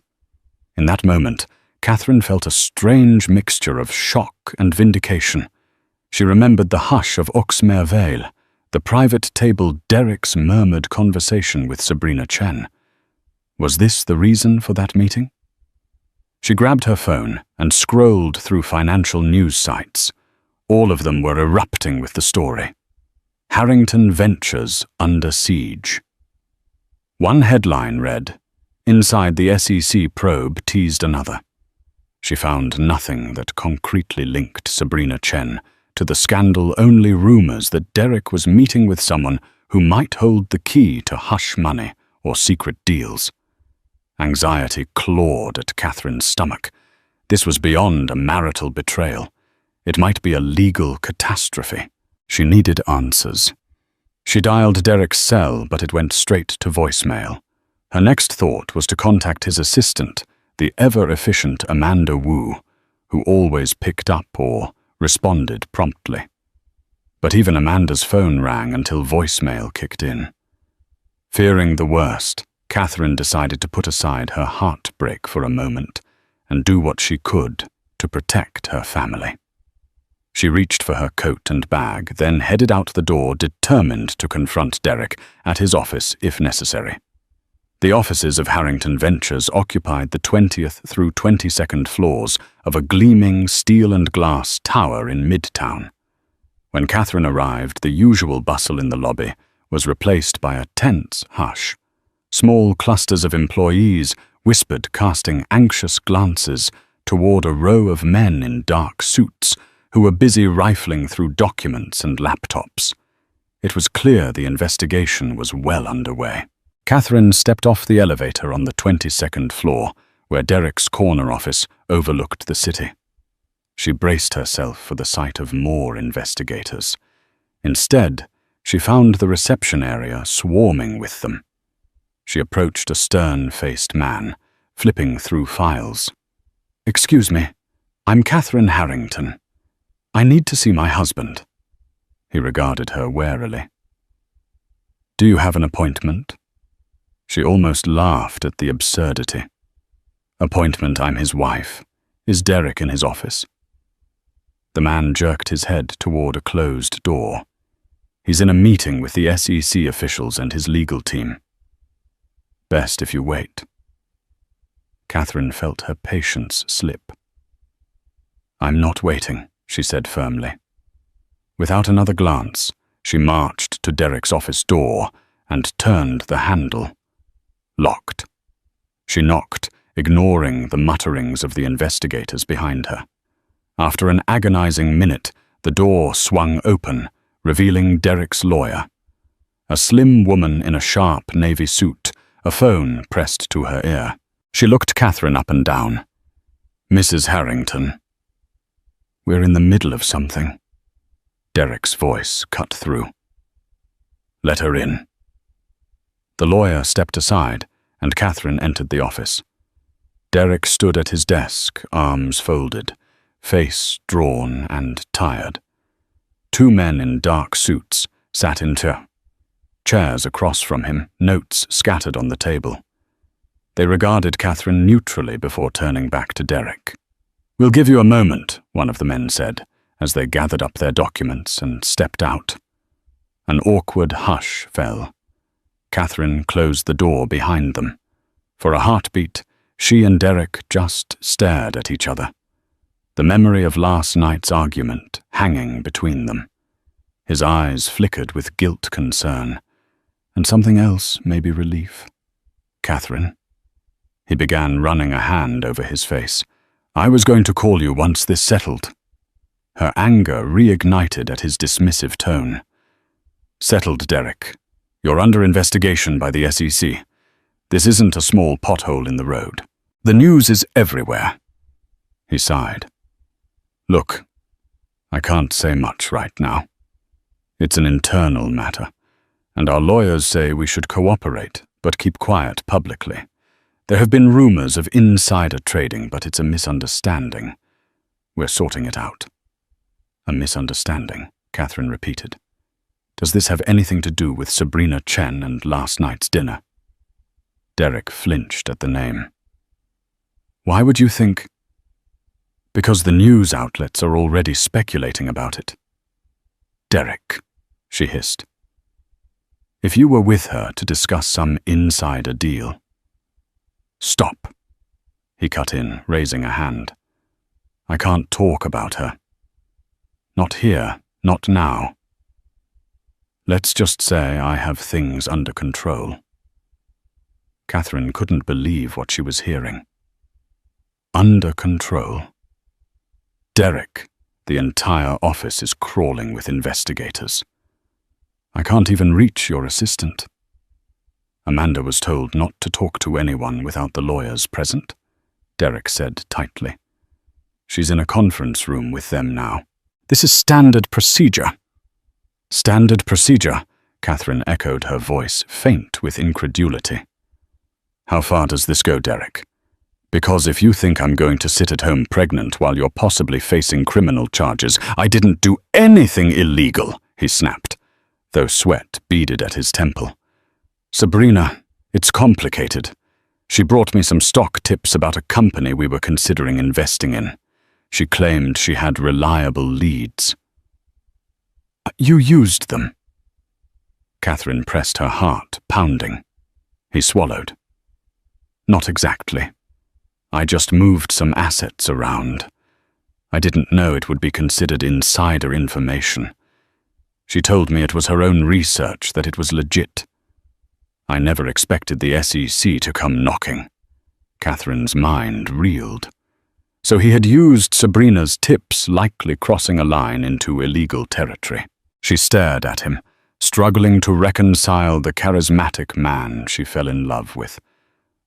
In that moment, Catherine felt a strange mixture of shock and vindication. She remembered the hush of Oxmervale, the private table Derek's murmured conversation with Sabrina Chen. Was this the reason for that meeting? She grabbed her phone and scrolled through financial news sites. All of them were erupting with the story. Harrington Ventures under siege. One headline read, "Inside the SEC probe teased another." She found nothing that concretely linked Sabrina Chen to the scandal, only rumors that Derek was meeting with someone who might hold the key to hush money or secret deals. Anxiety clawed at Catherine's stomach. This was beyond a marital betrayal. It might be a legal catastrophe. She needed answers. She dialed Derek's cell, but it went straight to voicemail. Her next thought was to contact his assistant, the ever-efficient Amanda Wu, who always picked up or responded promptly. But even Amanda's phone rang until voicemail kicked in. Fearing the worst, Catherine decided to put aside her heartbreak for a moment and do what she could to protect her family. She reached for her coat and bag, then headed out the door, determined to confront Derek at his office if necessary. The offices of Harrington Ventures occupied the 20th through 22nd floors of a gleaming steel and glass tower in Midtown. When Catherine arrived, the usual bustle in the lobby was replaced by a tense hush. Small clusters of employees whispered, casting anxious glances toward a row of men in dark suits who were busy rifling through documents and laptops. It was clear the investigation was well underway. Catherine stepped off the elevator on the 22nd floor, where Derek's corner office overlooked the city. She braced herself for the sight of more investigators. Instead, she found the reception area swarming with them. She approached a stern-faced man, flipping through files. "Excuse me, I'm Catherine Harrington. I need to see my husband." He regarded her warily. "Do you have an appointment?" She almost laughed at the absurdity. "Appointment, I'm his wife. Is Derek in his office?" The man jerked his head toward a closed door. "He's in a meeting with the SEC officials and his legal team. Best if you wait." Catherine felt her patience slip. "I'm not waiting," she said firmly. Without another glance, she marched to Derek's office door and turned the handle. Locked. She knocked, ignoring the mutterings of the investigators behind her. After an agonizing minute, the door swung open, revealing Derek's lawyer. A slim woman in a sharp navy suit, a phone pressed to her ear. She looked Catherine up and down. "Mrs. Harrington." "We're in the middle of something." Derek's voice cut through. "Let her in." The lawyer stepped aside, and Catherine entered the office. Derek stood at his desk, arms folded, face drawn and tired. Two men in dark suits sat in chairs across from him, notes scattered on the table. They regarded Catherine neutrally before turning back to Derek. "We'll give you a moment," one of the men said, as they gathered up their documents and stepped out. An awkward hush fell. Catherine closed the door behind them. For a heartbeat, she and Derek just stared at each other, the memory of last night's argument hanging between them. His eyes flickered with guilt concern, And something else may be relief. Catherine. He began running a hand over his face. I was going to call you once this settled. Her anger reignited at his dismissive tone. Settled, Derek. You're under investigation by the SEC. This isn't a small pothole in the road. The news is everywhere. He sighed. Look, I can't say much right now. It's an internal matter, and our lawyers say we should cooperate, but keep quiet publicly. There have been rumors of insider trading, but it's a misunderstanding. We're sorting it out. A misunderstanding, Catherine repeated. Does this have anything to do with Sabrina Chen and last night's dinner? Derek flinched at the name. Why would you think? Because the news outlets are already speculating about it. Derek, she hissed. If you were with her to discuss some insider deal. Stop, he cut in, raising a hand. I can't talk about her. Not here, not now. Let's just say I have things under control. Catherine couldn't believe what she was hearing. Under control? Derek, the entire office is crawling with investigators. I can't even reach your assistant. Amanda was told not to talk to anyone without the lawyers present, Derek said tightly. She's in a conference room with them now. This is standard procedure. Standard procedure, Catherine echoed, her voice faint with incredulity. How far does this go, Derek? Because if you think I'm going to sit at home pregnant while you're possibly facing criminal charges, I didn't do anything illegal, he snapped, though sweat beaded at his temple. Sabrina, it's complicated. She brought me some stock tips about a company we were considering investing in. She claimed she had reliable leads. You used them. Catherine pressed her heart, pounding. He swallowed. Not exactly. I just moved some assets around. I didn't know it would be considered insider information. She told me it was her own research, that it was legit. I never expected the SEC to come knocking. Catherine's mind reeled. So he had used Sabrina's tips, likely crossing a line into illegal territory. She stared at him, struggling to reconcile the charismatic man she fell in love with,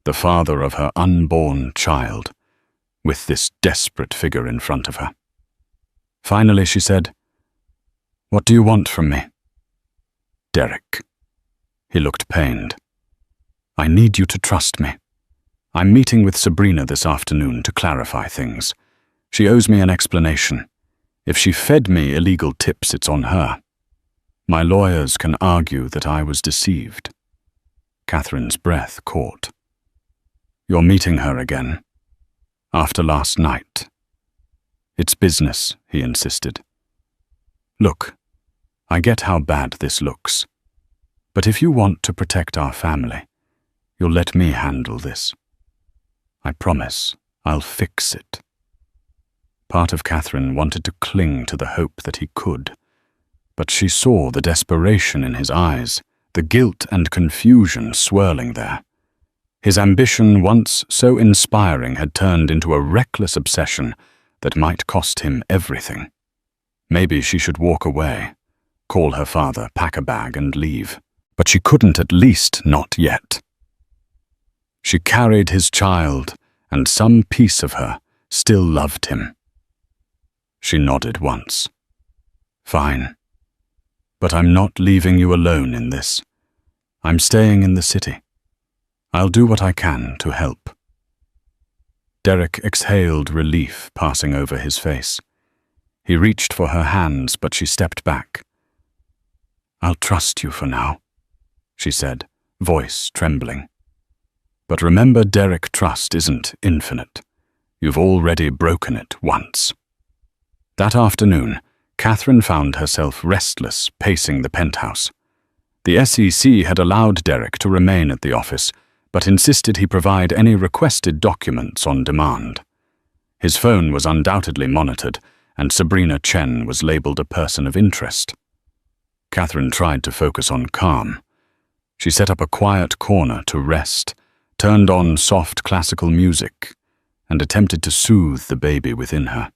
the father of her unborn child, with this desperate figure in front of her. Finally, she said, What do you want from me? Derek. He looked pained. I need you to trust me. I'm meeting with Sabrina this afternoon to clarify things. She owes me an explanation. If she fed me illegal tips, it's on her. My lawyers can argue that I was deceived. Catherine's breath caught. You're meeting her again. After last night. It's business, he insisted. Look, I get how bad this looks. But if you want to protect our family, you'll let me handle this. I promise I'll fix it. Part of Catherine wanted to cling to the hope that he could, but she saw the desperation in his eyes, the guilt and confusion swirling there. His ambition, once so inspiring, had turned into a reckless obsession that might cost him everything. Maybe she should walk away, call her father, pack a bag and leave. But she couldn't, at least not yet. She carried his child, and some piece of her still loved him. She nodded once. Fine. But I'm not leaving you alone in this. I'm staying in the city. I'll do what I can to help. Derek exhaled relief passing over his face. He reached for her hands, but she stepped back. I'll trust you for now, she said, voice trembling. But remember, Derek, trust isn't infinite. You've already broken it once. That afternoon, Catherine found herself restless, pacing the penthouse. The SEC had allowed Derek to remain at the office, but insisted he provide any requested documents on demand. His phone was undoubtedly monitored, and Sabrina Chen was labeled a person of interest. Catherine tried to focus on calm. She set up a quiet corner to rest, turned on soft classical music, and attempted to soothe the baby within her.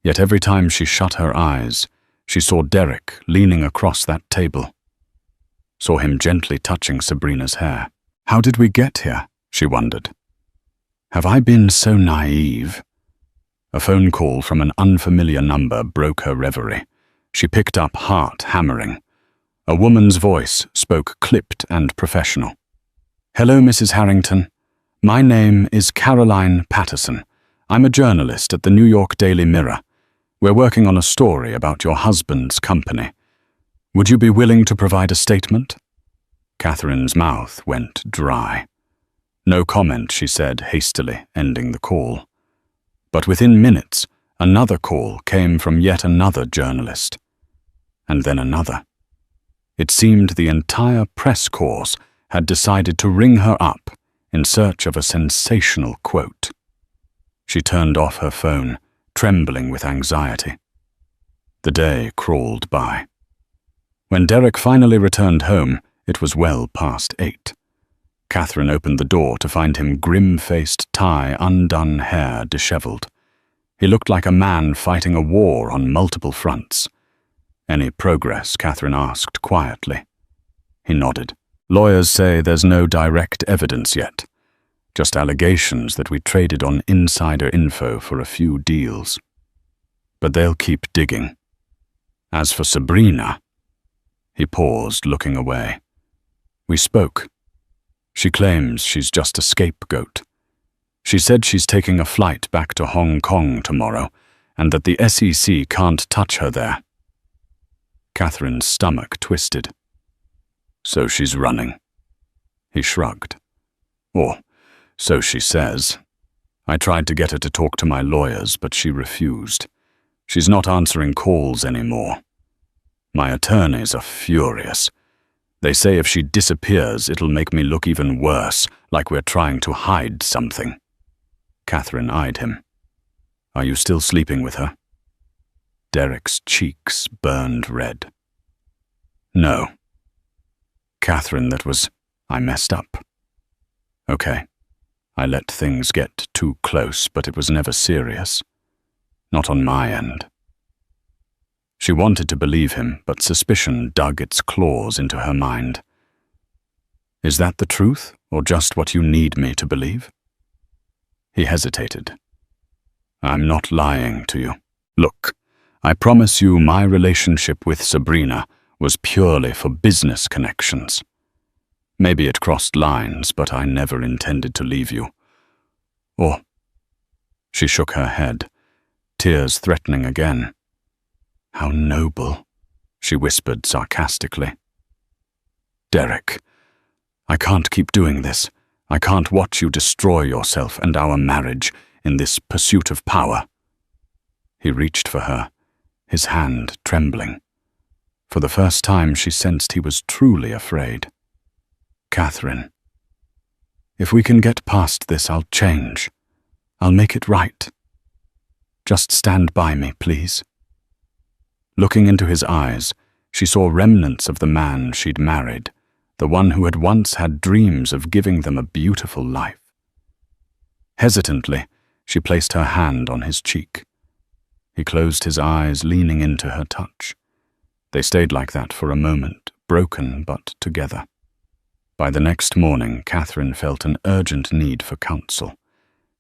Yet every time she shut her eyes, she saw Derek leaning across that table, saw him gently touching Sabrina's hair. How did we get here? She wondered. Have I been so naive? A phone call from an unfamiliar number broke her reverie. She picked up, heart hammering. A woman's voice spoke clipped and professional. Hello, Mrs. Harrington. My name is Caroline Patterson. I'm a journalist at the New York Daily Mirror. We're working on a story about your husband's company. Would you be willing to provide a statement? Catherine's mouth went dry. No comment, she said hastily, ending the call. But within minutes, another call came from yet another journalist. And then another. It seemed the entire press corps had decided to ring her up in search of a sensational quote. She turned off her phone, trembling with anxiety. The day crawled by. When Derek finally returned home, it was well past 8. Catherine opened the door to find him grim-faced, tie, undone hair disheveled. He looked like a man fighting a war on multiple fronts. Any progress? Catherine asked quietly. He nodded. Lawyers say there's no direct evidence yet. Just allegations that we traded on insider info for a few deals. But they'll keep digging. As for Sabrina... He paused, looking away. We spoke. She claims she's just a scapegoat. She said she's taking a flight back to Hong Kong tomorrow, and that the SEC can't touch her there. Catherine's stomach twisted. So she's running. He shrugged. Or, so she says. I tried to get her to talk to my lawyers, but she refused. She's not answering calls anymore. My attorneys are furious. They say if she disappears, it'll make me look even worse, like we're trying to hide something. Catherine eyed him. Are you still sleeping with her? Derek's cheeks burned red. No. Catherine, I messed up. Okay. I let things get too close, but it was never serious. Not on my end. She wanted to believe him, but suspicion dug its claws into her mind. Is that the truth, or just what you need me to believe? He hesitated. I'm not lying to you. Look, I promise you my relationship with Sabrina was purely for business connections. Maybe it crossed lines, but I never intended to leave you. Or... She shook her head, tears threatening again. How noble, she whispered sarcastically. Derek, I can't keep doing this. I can't watch you destroy yourself and our marriage in this pursuit of power. He reached for her, his hand trembling. For the first time she sensed he was truly afraid. Catherine, if we can get past this, I'll change. I'll make it right. Just stand by me, please. Looking into his eyes, she saw remnants of the man she'd married, the one who had once had dreams of giving them a beautiful life. Hesitantly, she placed her hand on his cheek. He closed his eyes, leaning into her touch. They stayed like that for a moment, broken but together. By the next morning, Catherine felt an urgent need for counsel.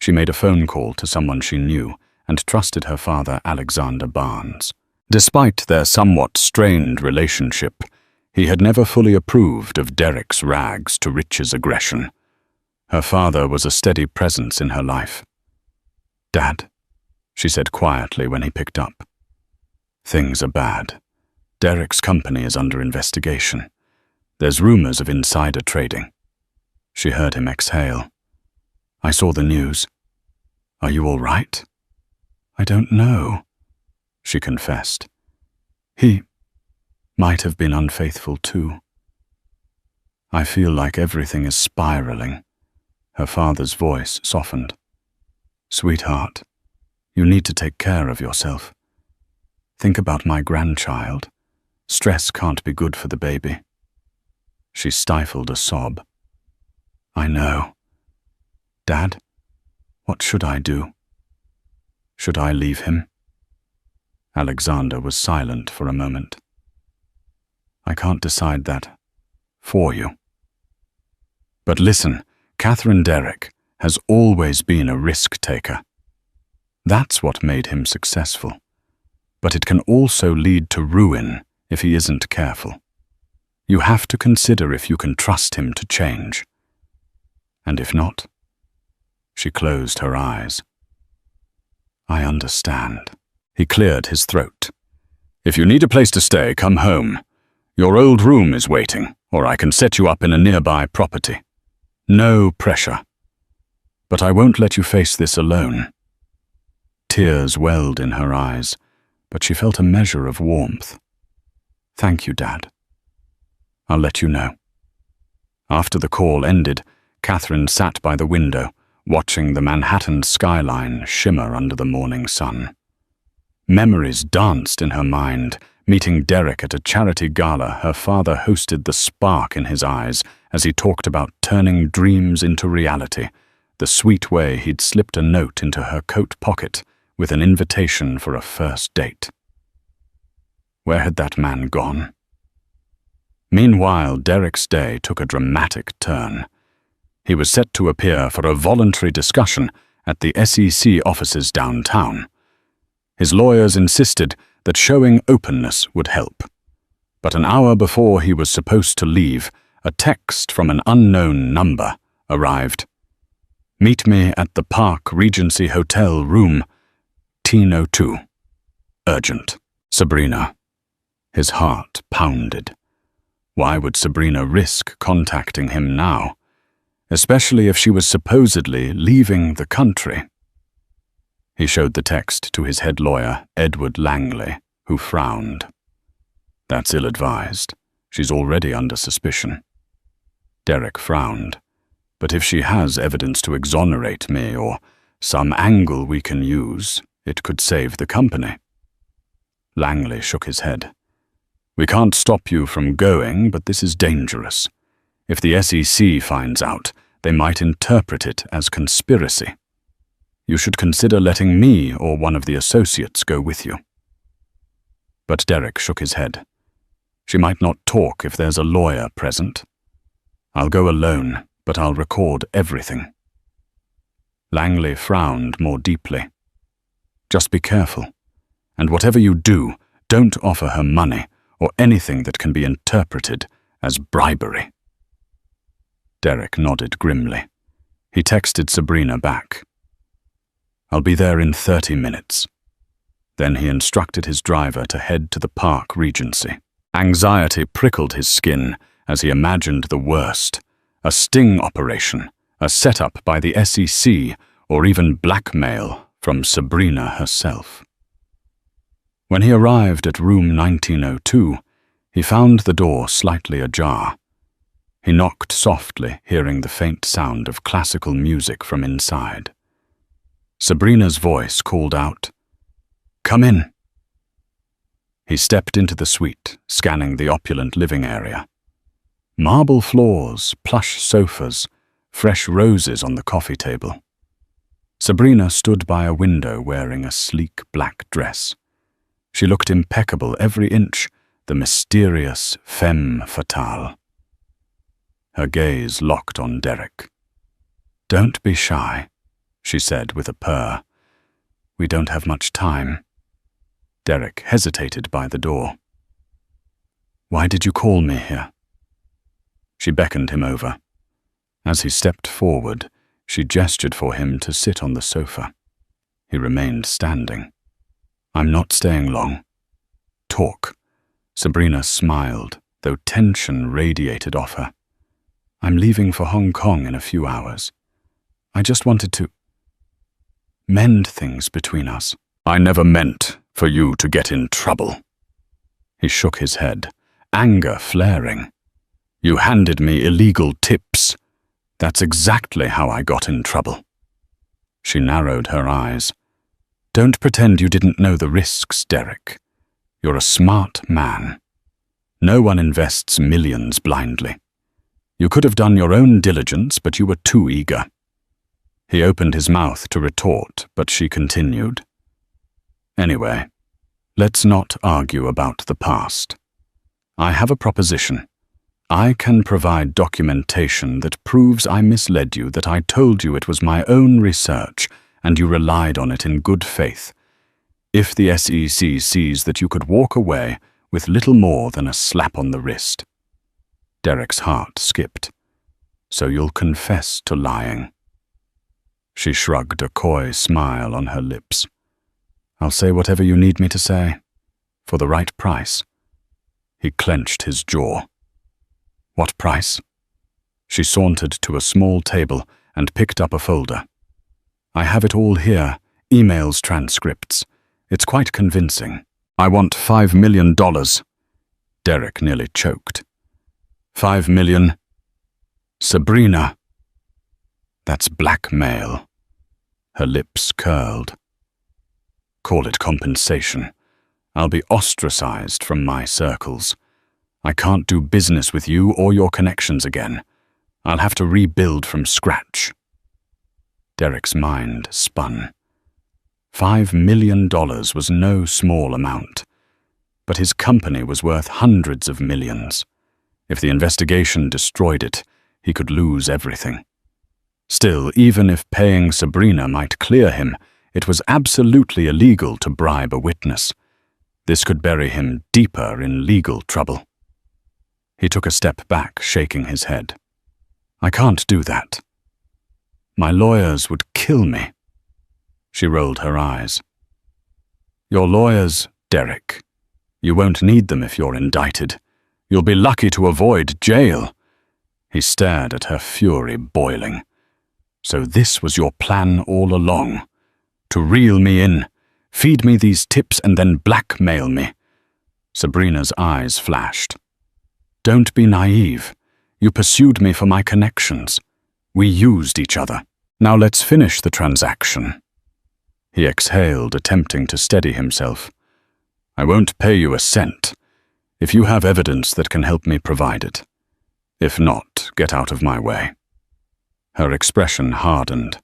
She made a phone call to someone she knew and trusted her father, Alexander Barnes. Despite their somewhat strained relationship, he had never fully approved of Derek's rags to riches aggression. Her father was a steady presence in her life. Dad, she said quietly when he picked up. Things are bad. Derek's company is under investigation. There's rumors of insider trading. She heard him exhale. I saw the news. Are you all right? I don't know, she confessed. He might have been unfaithful too. I feel like everything is spiraling. Her father's voice softened. Sweetheart, you need to take care of yourself. Think about my grandchild. Stress can't be good for the baby. She stifled a sob. I know. Dad, what should I do? Should I leave him? Alexander was silent for a moment. I can't decide that for you. But listen, Catherine Derrick has always been a risk-taker. That's what made him successful. But it can also lead to ruin if he isn't careful. You have to consider if you can trust him to change. And if not, she closed her eyes. I understand. He cleared his throat. If you need a place to stay, come home. Your old room is waiting, or I can set you up in a nearby property. No pressure. But I won't let you face this alone. Tears welled in her eyes, but she felt a measure of warmth. Thank you, Dad. I'll let you know. After the call ended, Catherine sat by the window, watching the Manhattan skyline shimmer under the morning sun. Memories danced in her mind, meeting Derek at a charity gala. Her father hosted the spark in his eyes as he talked about turning dreams into reality, the sweet way he'd slipped a note into her coat pocket with an invitation for a first date. Where had that man gone? Meanwhile, Derek's day took a dramatic turn. He was set to appear for a voluntary discussion at the SEC offices downtown. His lawyers insisted that showing openness would help. But an hour before he was supposed to leave, a text from an unknown number arrived. Meet me at the Park Regency Hotel room, T02. Urgent. Sabrina. His heart pounded. Why would Sabrina risk contacting him now, especially if she was supposedly leaving the country? He showed the text to his head lawyer, Edward Langley, who frowned. That's ill-advised. She's already under suspicion. Derek frowned. But if she has evidence to exonerate me or some angle we can use, it could save the company. Langley shook his head. We can't stop you from going, but this is dangerous. If the SEC finds out, they might interpret it as conspiracy. You should consider letting me or one of the associates go with you. But Derek shook his head. She might not talk if there's a lawyer present. I'll go alone, but I'll record everything. Langley frowned more deeply. Just be careful, and whatever you do, don't offer her money or anything that can be interpreted as bribery. Derek nodded grimly. He texted Sabrina back. I'll be there in 30 minutes. Then he instructed his driver to head to the Park Regency. Anxiety prickled his skin as he imagined the worst. A sting operation, a setup by the SEC, or even blackmail from Sabrina herself. When he arrived at room 1902, he found the door slightly ajar. He knocked softly, hearing the faint sound of classical music from inside. Sabrina's voice called out, "Come in." He stepped into the suite, scanning the opulent living area. Marble floors, plush sofas, fresh roses on the coffee table. Sabrina stood by a window wearing a sleek black dress. She looked impeccable every inch, the mysterious femme fatale. Her gaze locked on Derek. "Don't be shy," she said with a purr. "We don't have much time." Derek hesitated by the door. "Why did you call me here?" She beckoned him over. As he stepped forward, she gestured for him to sit on the sofa. He remained standing. "I'm not staying long. Talk." Sabrina smiled, though tension radiated off her. "I'm leaving for Hong Kong in a few hours. I just wanted to mend things between us." "I never meant for you to get in trouble." He shook his head, anger flaring. "You handed me illegal tips. That's exactly how I got in trouble." She narrowed her eyes. "Don't pretend you didn't know the risks, Derek. You're a smart man. No one invests millions blindly. You could have done your own diligence, but you were too eager." He opened his mouth to retort, but she continued. "Anyway, let's not argue about the past. I have a proposition. I can provide documentation that proves I misled you, that I told you it was my own research, and you relied on it in good faith. If the SEC sees that you could walk away with little more than a slap on the wrist." Derek's heart skipped. "So you'll confess to lying?" She shrugged, a coy smile on her lips. "I'll say whatever you need me to say, for the right price." He clenched his jaw. "What price?" She sauntered to a small table and picked up a folder. "I have it all here, emails, transcripts. It's quite convincing. I want $5 million. Derek nearly choked. $5 million? Sabrina. That's blackmail. Her lips curled. Call it compensation. I'll be ostracized from my circles. I can't do business with you or your connections again. I'll have to rebuild from scratch. Derek's mind spun. $5 million was no small amount, but his company was worth hundreds of millions. If the investigation destroyed it, he could lose everything. Still, even if paying Sabrina might clear him, it was absolutely illegal to bribe a witness. This could bury him deeper in legal trouble. He took a step back, shaking his head. I can't do that. My lawyers would kill me. She rolled her eyes. Your lawyers, Derek. You won't need them if you're indicted. You'll be lucky to avoid jail. He stared at her, fury boiling. So this was your plan all along? To reel me in, feed me these tips and then blackmail me? Sabrina's eyes flashed. Don't be naive. You pursued me for my connections. We used each other. Now let's finish the transaction. He exhaled, attempting to steady himself. I won't pay you a cent. If you have evidence that can help me, provide it. If not, get out of my way. Her expression hardened.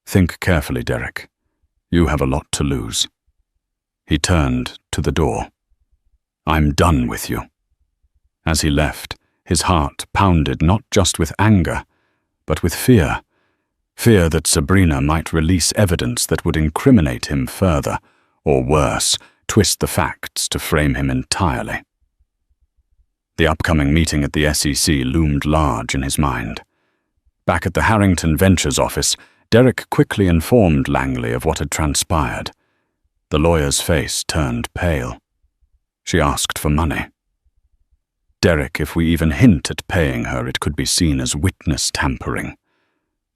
Think carefully, Derek. You have a lot to lose. He turned to the door. I'm done with you. As he left, his heart pounded not just with anger, but with fear. Fear that Sabrina might release evidence that would incriminate him further, or worse, twist the facts to frame him entirely. The upcoming meeting at the SEC loomed large in his mind. Back at the Harrington Ventures office, Derek quickly informed Langley of what had transpired. The lawyer's face turned pale. She asked for money. Derek, if we even hint at paying her, it could be seen as witness tampering.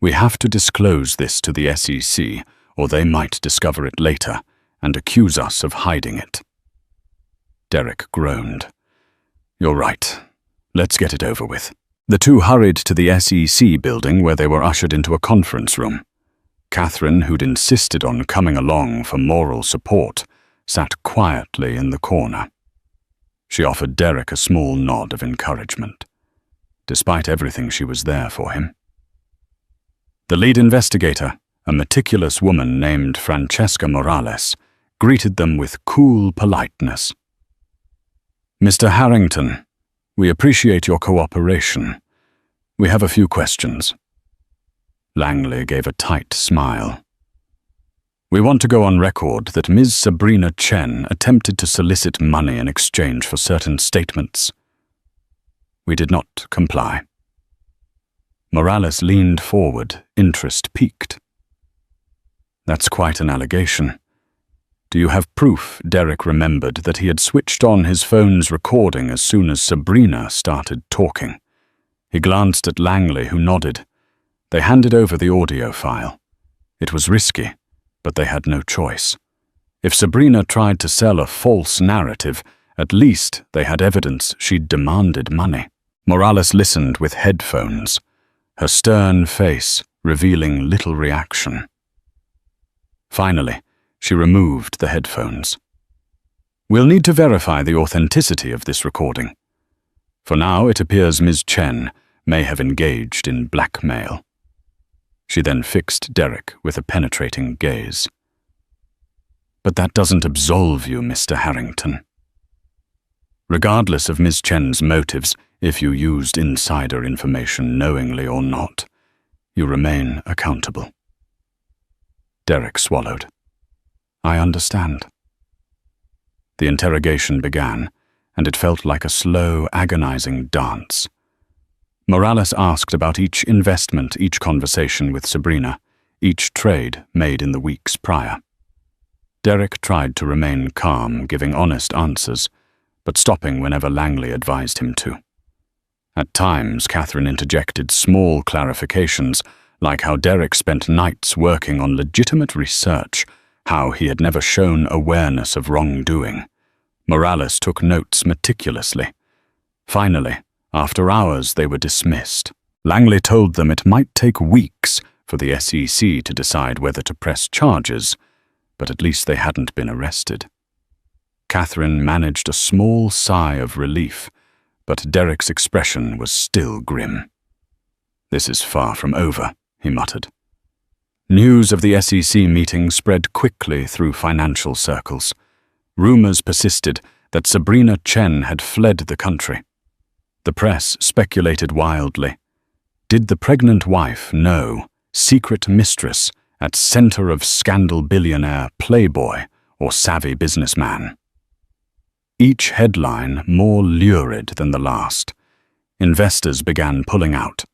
We have to disclose this to the SEC, or they might discover it later and accuse us of hiding it. Derek groaned. You're right. Let's get it over with. The two hurried to the SEC building where they were ushered into a conference room. Catherine, who'd insisted on coming along for moral support, sat quietly in the corner. She offered Derek a small nod of encouragement. Despite everything, she was there for him. The lead investigator, a meticulous woman named Francesca Morales, greeted them with cool politeness. Mr. Harrington, we appreciate your cooperation. We have a few questions. Langley gave a tight smile. We want to go on record that Ms. Sabrina Chen attempted to solicit money in exchange for certain statements. We did not comply. Morales leaned forward, interest piqued. That's quite an allegation. Do you have proof? Derek remembered that he had switched on his phone's recording as soon as Sabrina started talking. He glanced at Langley, who nodded. They handed over the audio file. It was risky, but they had no choice. If Sabrina tried to sell a false narrative, at least they had evidence she'd demanded money. Morales listened with headphones, her stern face revealing little reaction. Finally, she removed the headphones. We'll need to verify the authenticity of this recording. For now, it appears Ms. Chen may have engaged in blackmail. She then fixed Derek with a penetrating gaze. But that doesn't absolve you, Mr. Harrington. Regardless of Ms. Chen's motives, if you used insider information knowingly or not, you remain accountable. Derek swallowed. I understand. The interrogation began, and it felt like a slow, agonizing dance. Morales asked about each investment, each conversation with Sabrina, each trade made in the weeks prior. Derek tried to remain calm, giving honest answers, but stopping whenever Langley advised him to. At times, Catherine interjected small clarifications, like how Derek spent nights working on legitimate research, how he had never shown awareness of wrongdoing. Morales took notes meticulously. Finally, after hours, they were dismissed. Langley told them it might take weeks for the SEC to decide whether to press charges, but at least they hadn't been arrested. Catherine managed a small sigh of relief, but Derek's expression was still grim. This is far from over, he muttered. News of the SEC meeting spread quickly through financial circles. Rumors persisted that Sabrina Chen had fled the country. The press speculated wildly. Did the pregnant wife know secret mistress at center of scandal billionaire, playboy, or savvy businessman? Each headline more lurid than the last. Investors began pulling out.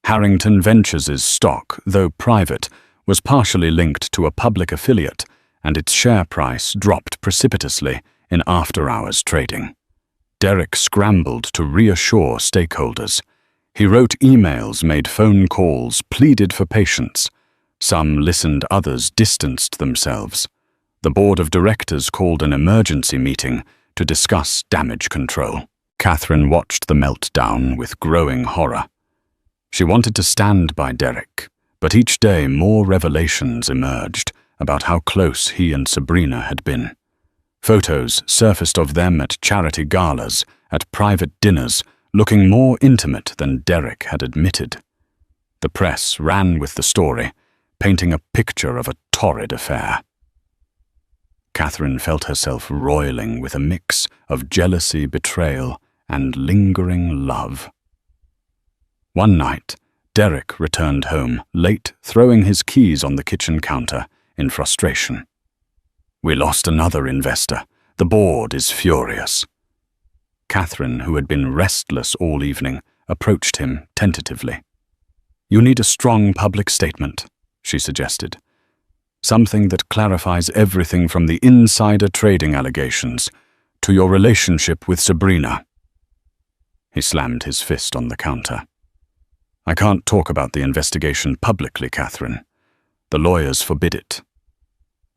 Harrington Ventures' stock, though private, was partially linked to a public affiliate, and its share price dropped precipitously in after-hours trading. Derek scrambled to reassure stakeholders. He wrote emails, made phone calls, pleaded for patience. Some listened, others distanced themselves. The board of directors called an emergency meeting to discuss damage control. Catherine watched the meltdown with growing horror. She wanted to stand by Derek, but each day more revelations emerged about how close he and Sabrina had been. Photos surfaced of them at charity galas, at private dinners, looking more intimate than Derek had admitted. The press ran with the story, painting a picture of a torrid affair. Catherine felt herself roiling with a mix of jealousy, betrayal, and lingering love. One night, Derek returned home, late, throwing his keys on the kitchen counter in frustration. We lost another investor. The board is furious. Catherine, who had been restless all evening, approached him tentatively. You need a strong public statement, she suggested. Something that clarifies everything from the insider trading allegations to your relationship with Sabrina. He slammed his fist on the counter. I can't talk about the investigation publicly, Catherine. The lawyers forbid it.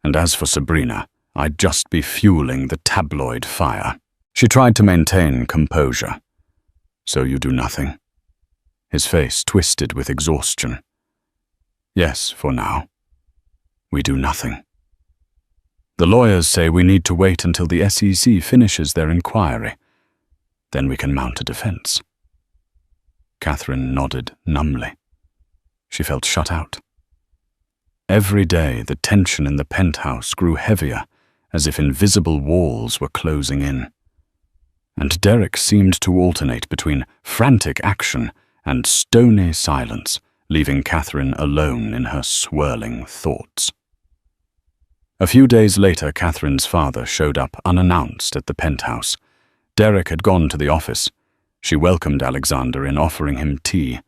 And as for Sabrina, I'd just be fueling the tabloid fire. She tried to maintain composure. So you do nothing? His face twisted with exhaustion. Yes, for now. We do nothing. The lawyers say we need to wait until the SEC finishes their inquiry. Then we can mount a defense. Catherine nodded numbly. She felt shut out. Every day, the tension in the penthouse grew heavier, as if invisible walls were closing in. And Derek seemed to alternate between frantic action and stony silence, leaving Catherine alone in her swirling thoughts. A few days later, Catherine's father showed up unannounced at the penthouse. Derek had gone to the office. She welcomed Alexander in, offering him tea.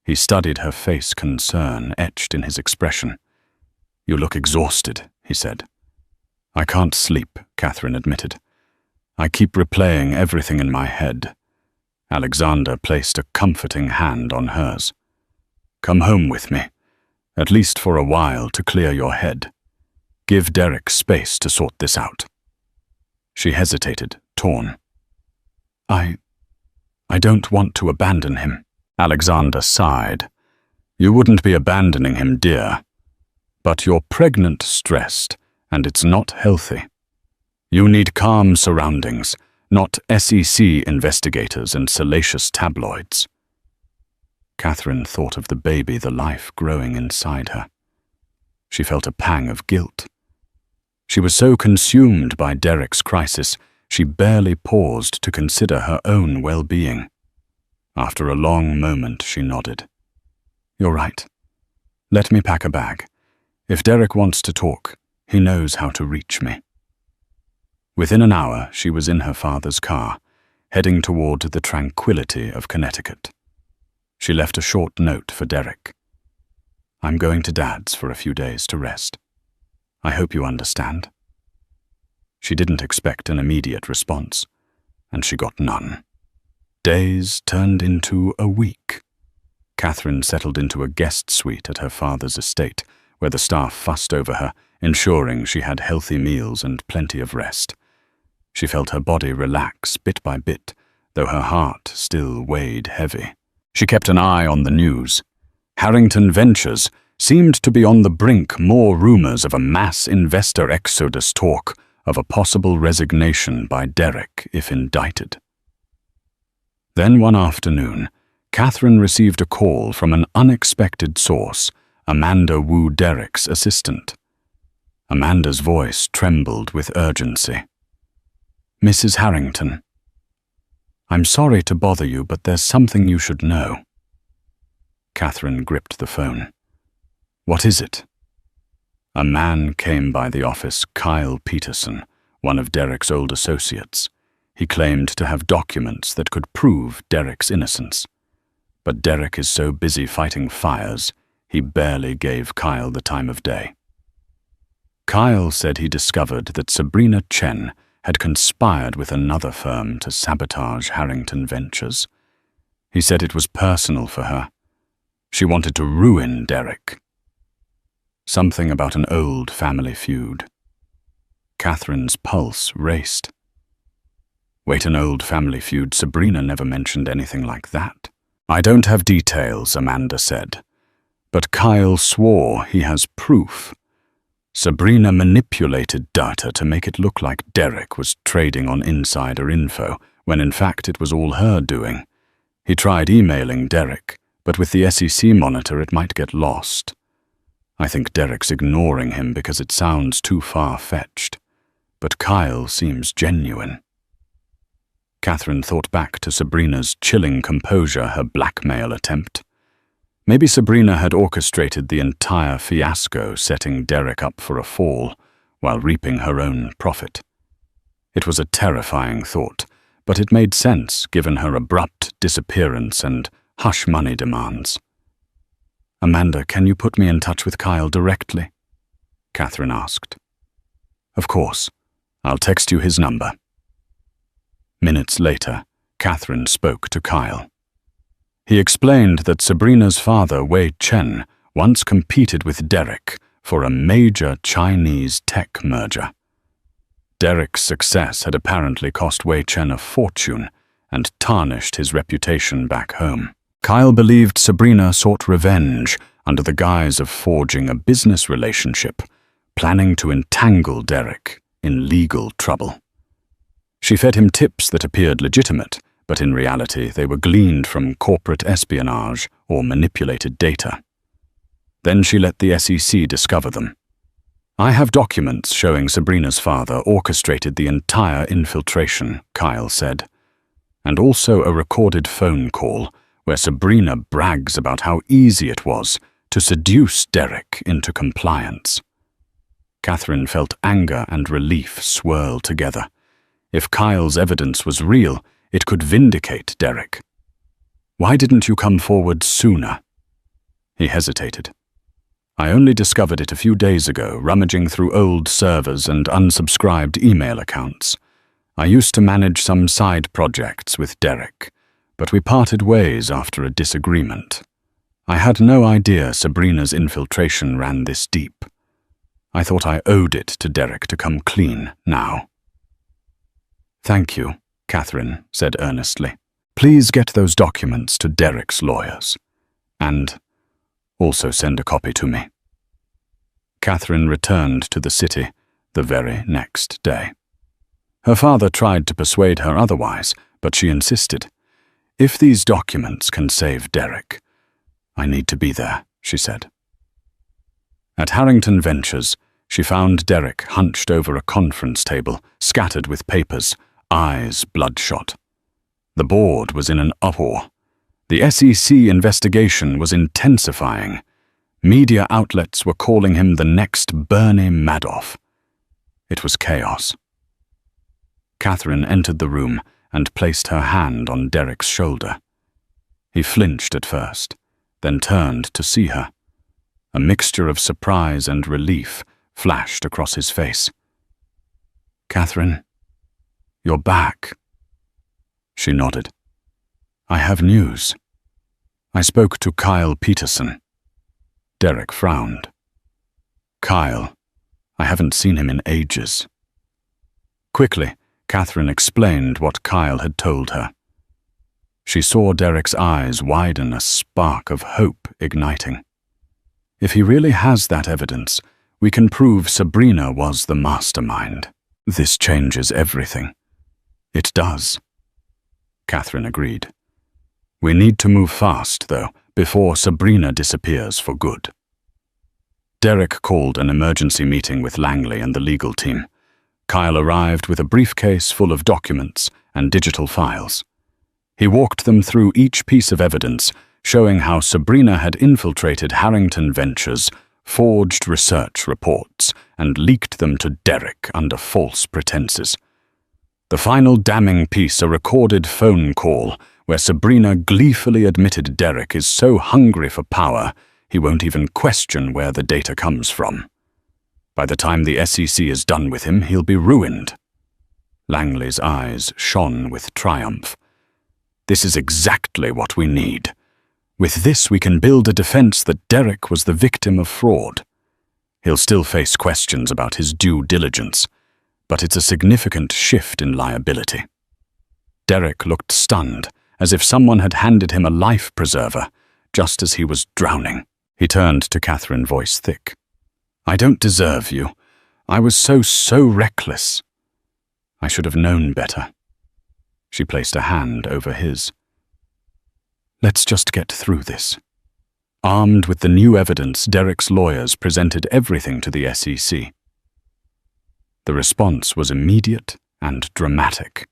He studied her face, concern etched in his expression. You look exhausted, he said. I can't sleep, Catherine admitted. I keep replaying everything in my head. Alexander placed a comforting hand on hers. Come home with me, at least for a while, to clear your head. Give Derek space to sort this out. She hesitated, torn. I don't want to abandon him. Alexander sighed. You wouldn't be abandoning him, dear. But you're pregnant, stressed, and it's not healthy. You need calm surroundings, not SEC investigators and salacious tabloids. Catherine thought of the baby, the life growing inside her. She felt a pang of guilt. She was so consumed by Derek's crisis, she barely paused to consider her own well-being. After a long moment, she nodded. "You're right. Let me pack a bag. If Derek wants to talk, he knows how to reach me." Within an hour, she was in her father's car, heading toward the tranquility of Connecticut. She left a short note for Derek. "I'm going to Dad's for a few days to rest. I hope you understand." She didn't expect an immediate response, and she got none. Days turned into a week. Catherine settled into a guest suite at her father's estate, where the staff fussed over her, ensuring she had healthy meals and plenty of rest. She felt her body relax bit by bit, though her heart still weighed heavy. She kept an eye on the news. Harrington Ventures seemed to be on the brink. More rumors of a mass investor exodus, talk of a possible resignation by Derek if indicted. Then one afternoon, Catherine received a call from an unexpected source, Amanda Wu, Derek's assistant. Amanda's voice trembled with urgency. "Mrs. Harrington, I'm sorry to bother you, but there's something you should know." Catherine gripped the phone. "What is it?" A man came by the office, Kyle Peterson, one of Derek's old associates. He claimed to have documents that could prove Derek's innocence. But Derek is so busy fighting fires, he barely gave Kyle the time of day. Kyle said he discovered that Sabrina Chen had conspired with another firm to sabotage Harrington Ventures. He said it was personal for her. She wanted to ruin Derek. Something about an old family feud. Catherine's pulse raced. Wait, an old family feud? Sabrina never mentioned anything like that. "I don't have details," Amanda said. But Kyle swore he has proof. Sabrina manipulated data to make it look like Derek was trading on insider info, when in fact it was all her doing. He tried emailing Derek, but with the SEC monitor it might get lost. I think Derek's ignoring him because it sounds too far-fetched. But Kyle seems genuine. Catherine thought back to Sabrina's chilling composure, her blackmail attempt. Maybe Sabrina had orchestrated the entire fiasco, setting Derek up for a fall, while reaping her own profit. It was a terrifying thought, but it made sense given her abrupt disappearance and hush-money demands. "Amanda, can you put me in touch with Kyle directly?" Catherine asked. "Of course. I'll text you his number." Minutes later, Catherine spoke to Kyle. He explained that Sabrina's father, Wei Chen, once competed with Derek for a major Chinese tech merger. Derek's success had apparently cost Wei Chen a fortune and tarnished his reputation back home. Kyle believed Sabrina sought revenge under the guise of forging a business relationship, planning to entangle Derek in legal trouble. She fed him tips that appeared legitimate, but in reality they were gleaned from corporate espionage or manipulated data. Then she let the SEC discover them. "I have documents showing Sabrina's father orchestrated the entire infiltration," Kyle said, "and also a recorded phone call where Sabrina brags about how easy it was to seduce Derek into compliance." Catherine felt anger and relief swirl together. If Kyle's evidence was real, it could vindicate Derek. "Why didn't you come forward sooner?" He hesitated. "I only discovered it a few days ago, rummaging through old servers and unsubscribed email accounts. I used to manage some side projects with Derek, but we parted ways after a disagreement. I had no idea Sabrina's infiltration ran this deep. I thought I owed it to Derek to come clean now." "Thank you," Catherine said earnestly. "Please get those documents to Derek's lawyers. And also send a copy to me." Catherine returned to the city the very next day. Her father tried to persuade her otherwise, but she insisted. "If these documents can save Derek, "I need to be there," she said. At Harrington Ventures, she found Derek hunched over a conference table, scattered with papers, eyes bloodshot. The board was in an uproar. The SEC investigation was intensifying. Media outlets were calling him the next Bernie Madoff. It was chaos. Catherine entered the room and placed her hand on Derek's shoulder. He flinched at first, then turned to see her. A mixture of surprise and relief flashed across his face. "Catherine, you're back." She nodded. "I have news. I spoke to Kyle Peterson." Derek frowned. "Kyle, I haven't seen him in ages." Quickly, Catherine explained what Kyle had told her. She saw Derek's eyes widen, a spark of hope igniting. If he really has that evidence, we can prove Sabrina was the mastermind. This changes everything. It does. Catherine agreed. We need to move fast, though, before Sabrina disappears for good. Derek called an emergency meeting with Langley and the legal team. Kyle arrived with a briefcase full of documents and digital files. He walked them through each piece of evidence, showing how Sabrina had infiltrated Harrington Ventures, forged research reports, and leaked them to Derek under false pretenses. The final damning piece, a recorded phone call, where Sabrina gleefully admitted Derek is so hungry for power, he won't even question where the data comes from. By the time the SEC is done with him, he'll be ruined. Langley's eyes shone with triumph. This is exactly what we need. With this, we can build a defense that Derek was the victim of fraud. He'll still face questions about his due diligence, but it's a significant shift in liability. Derek looked stunned, as if someone had handed him a life preserver, just as he was drowning. He turned to Catherine, voice thick. "I don't deserve you. I was so reckless. I should have known better." She placed a hand over his. "Let's just get through this." Armed with the new evidence, Derek's lawyers presented everything to the SEC. The response was immediate and dramatic.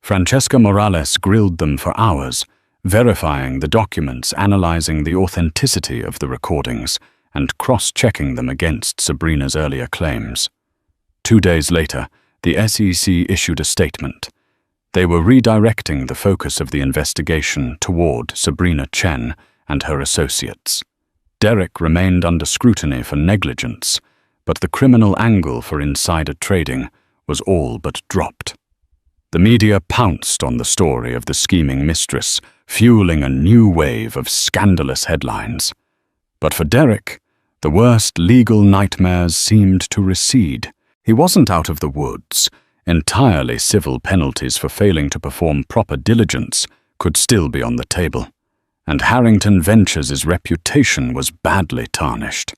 Francesca Morales grilled them for hours, verifying the documents, analyzing the authenticity of the recordings, and cross-checking them against Sabrina's earlier claims. 2 days later, the SEC issued a statement. They were redirecting the focus of the investigation toward Sabrina Chen and her associates. Derek remained under scrutiny for negligence, but the criminal angle for insider trading was all but dropped. The media pounced on the story of the scheming mistress, fueling a new wave of scandalous headlines. But for Derek, the worst legal nightmares seemed to recede. He wasn't out of the woods. Entirely civil penalties for failing to perform proper diligence could still be on the table, and Harrington Ventures' reputation was badly tarnished.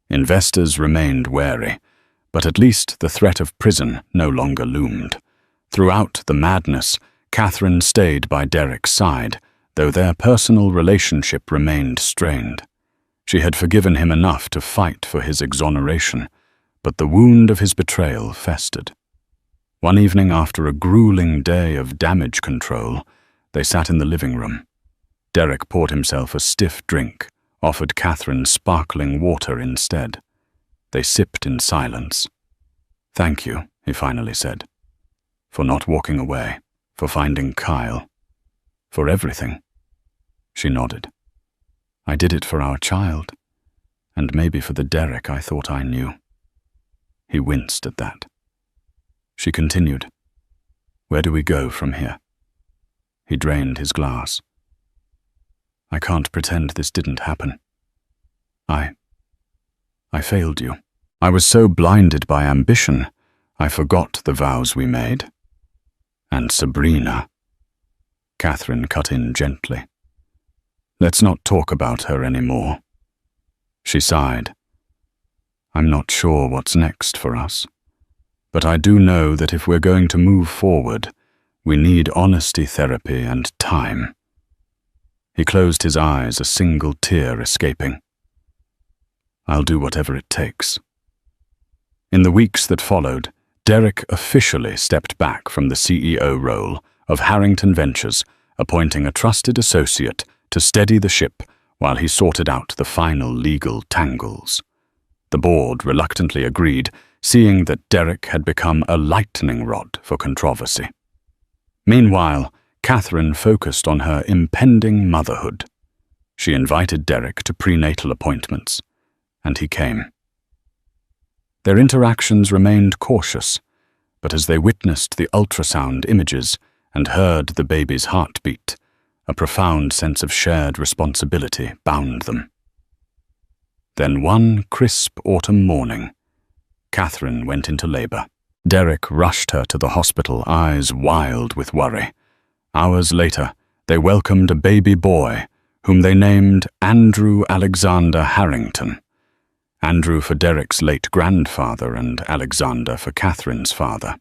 Investors remained wary, but at least the threat of prison no longer loomed. Throughout the madness, Catherine stayed by Derek's side, though their personal relationship remained strained. She had forgiven him enough to fight for his exoneration, but the wound of his betrayal festered. One evening, after a grueling day of damage control, they sat in the living room. Derek poured himself a stiff drink, offered Catherine sparkling water instead. They sipped in silence. "Thank you," he finally said, "for not walking away, for finding Kyle, for everything." She nodded. "I did it for our child, and maybe for the Derek I thought I knew." He winced at that. She continued, "Where do we go from here?" He drained his glass. "I can't pretend this didn't happen. I failed you. I was so blinded by ambition, I forgot the vows we made. And Sabrina." Catherine cut in gently. "Let's not talk about her anymore." She sighed. "I'm not sure what's next for us. But I do know that if we're going to move forward, we need honesty therapy and time." He closed his eyes, a single tear escaping. "I'll do whatever it takes." In the weeks that followed, Derek officially stepped back from the CEO role of Harrington Ventures, appointing a trusted associate to steady the ship while he sorted out the final legal tangles. The board reluctantly agreed, seeing that Derek had become a lightning rod for controversy. Meanwhile, Catherine focused on her impending motherhood. She invited Derek to prenatal appointments, and he came. Their interactions remained cautious, but as they witnessed the ultrasound images and heard the baby's heartbeat, a profound sense of shared responsibility bound them. Then one crisp autumn morning, Catherine went into labor. Derek rushed her to the hospital, eyes wild with worry. Hours later, they welcomed a baby boy, whom they named Andrew Alexander Harrington. Andrew for Derek's late grandfather and Alexander for Catherine's father.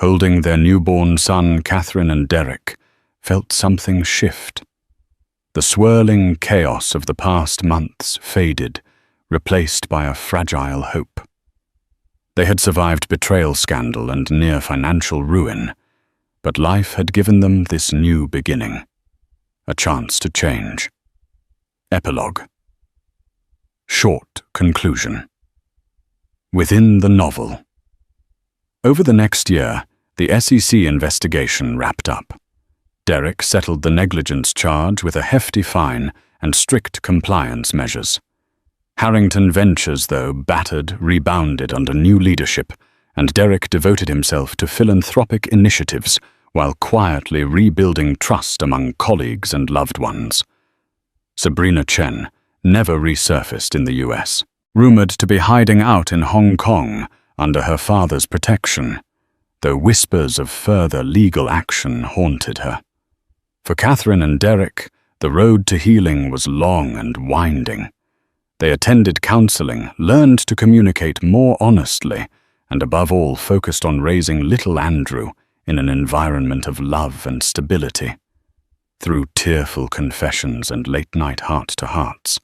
Holding their newborn son, Catherine and Derek felt something shift. The swirling chaos of the past months faded, replaced by a fragile hope. They had survived betrayal scandal and near financial ruin, but life had given them this new beginning, a chance to change. Epilogue. Short conclusion. Within the novel. Over the next year, the SEC investigation wrapped up. Derek settled the negligence charge with a hefty fine and strict compliance measures. Harrington Ventures, though, rebounded under new leadership, and Derek devoted himself to philanthropic initiatives while quietly rebuilding trust among colleagues and loved ones. Sabrina Chen never resurfaced in the US, rumored to be hiding out in Hong Kong under her father's protection, though whispers of further legal action haunted her. For Catherine and Derek, the road to healing was long and winding. They attended counseling, learned to communicate more honestly, and above all focused on raising little Andrew in an environment of love and stability. Through tearful confessions and late-night heart-to-hearts,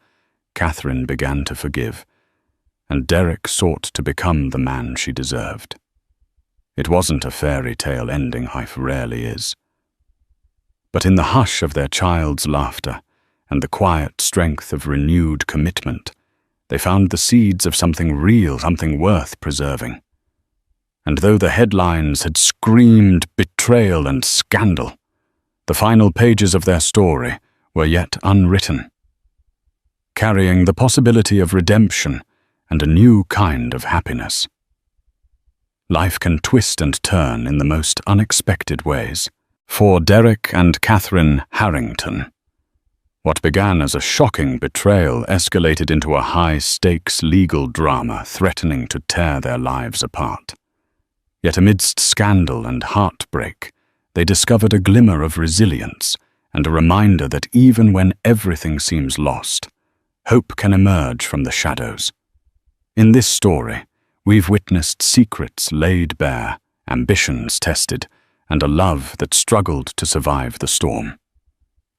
Catherine began to forgive, and Derek sought to become the man she deserved. It wasn't a fairy tale ending, life rarely is. But in the hush of their child's laughter and the quiet strength of renewed commitment, they found the seeds of something real, something worth preserving. And though the headlines had screamed betrayal and scandal, the final pages of their story were yet unwritten, carrying the possibility of redemption and a new kind of happiness. Life can twist and turn in the most unexpected ways. For Derek and Catherine Harrington, what began as a shocking betrayal escalated into a high-stakes legal drama threatening to tear their lives apart. Yet amidst scandal and heartbreak, they discovered a glimmer of resilience and a reminder that even when everything seems lost, hope can emerge from the shadows. In this story, we've witnessed secrets laid bare, ambitions tested, and a love that struggled to survive the storm.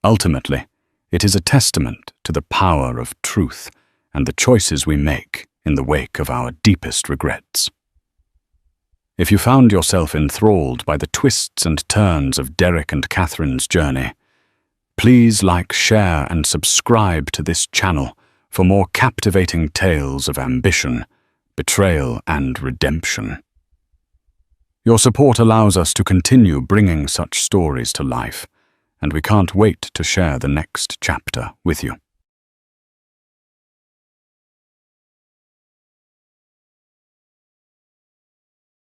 Ultimately, it is a testament to the power of truth and the choices we make in the wake of our deepest regrets. If you found yourself enthralled by the twists and turns of Derek and Catherine's journey, please like, share, and subscribe to this channel for more captivating tales of ambition, betrayal, and redemption. Your support allows us to continue bringing such stories to life, and we can't wait to share the next chapter with you.